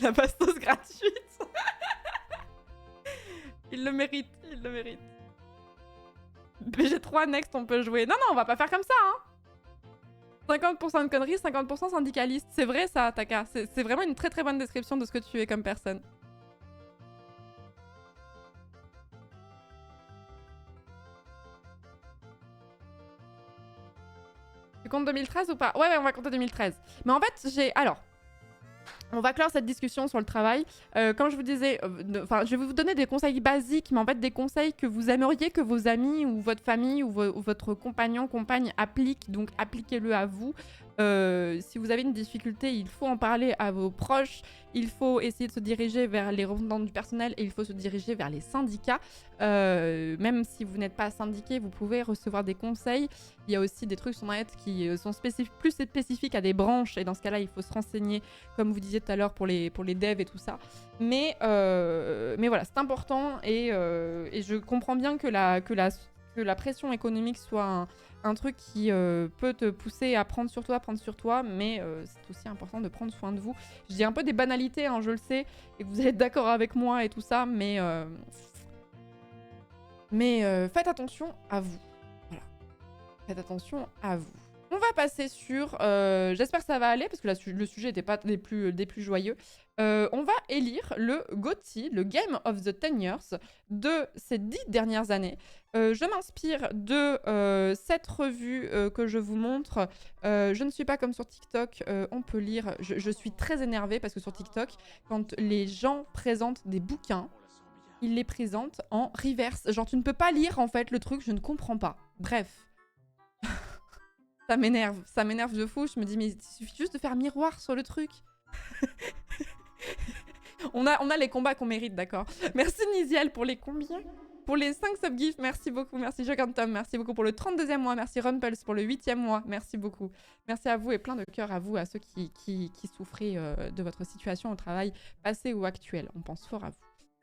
La bastos gratuite. Il le mérite, il le mérite. BG3 next, on peut jouer. Non, non, on va pas faire comme ça, hein. 50% de conneries, 50% syndicaliste. C'est vrai ça, Taka. C'est vraiment une très très bonne description de ce que tu es comme personne. Tu comptes 2013 ou pas? Ouais, on va compter 2013. Mais en fait, alors, on va clore cette discussion sur le travail. Comme je vous disais, je vais vous donner des conseils basiques, mais en fait des conseils que vous aimeriez que vos amis ou votre famille ou votre compagnon, compagne appliquent. Donc appliquez-le à vous. Si vous avez une difficulté, il faut en parler à vos proches. Il faut essayer de se diriger vers les représentants du personnel et il faut se diriger vers les syndicats. Même si vous n'êtes pas syndiqué, vous pouvez recevoir des conseils. Il y a aussi des trucs sur Internet qui sont plus spécifiques à des branches et dans ce cas-là, il faut se renseigner, comme vous disiez tout à l'heure, pour les devs et tout ça. Mais voilà, c'est important et je comprends bien que la pression économique soit un truc qui peut te pousser à prendre sur toi, mais c'est aussi important de prendre soin de vous. Je dis un peu des banalités, hein, je le sais, et que vous allez être d'accord avec moi et tout ça, mais faites attention à vous. Voilà. Faites attention à vous. On va passer sur... J'espère que ça va aller, parce que le sujet n'était pas des plus joyeux. On va élire le GOTY, le Game of the 10 Years, de ces 10 dernières années. Je m'inspire de cette revue que je vous montre. Je ne suis pas comme sur TikTok, on peut lire. Je suis très énervée, parce que sur TikTok, quand les gens présentent des bouquins, ils les présentent en reverse. Genre, tu ne peux pas lire, en fait, le truc, je ne comprends pas. Bref. Ça m'énerve de fou. Je me dis, mais il suffit juste de faire miroir sur le truc. on a les combats qu'on mérite, d'accord. Merci Niziel pour les combien? Pour les 5 subgifts, merci beaucoup. Merci Jogantom, merci beaucoup pour le 32e mois. Merci Runpulse pour le 8e mois, merci beaucoup. Merci à vous et plein de cœur à vous, à ceux qui souffraient de votre situation au travail, passée ou actuelle. On pense fort à vous.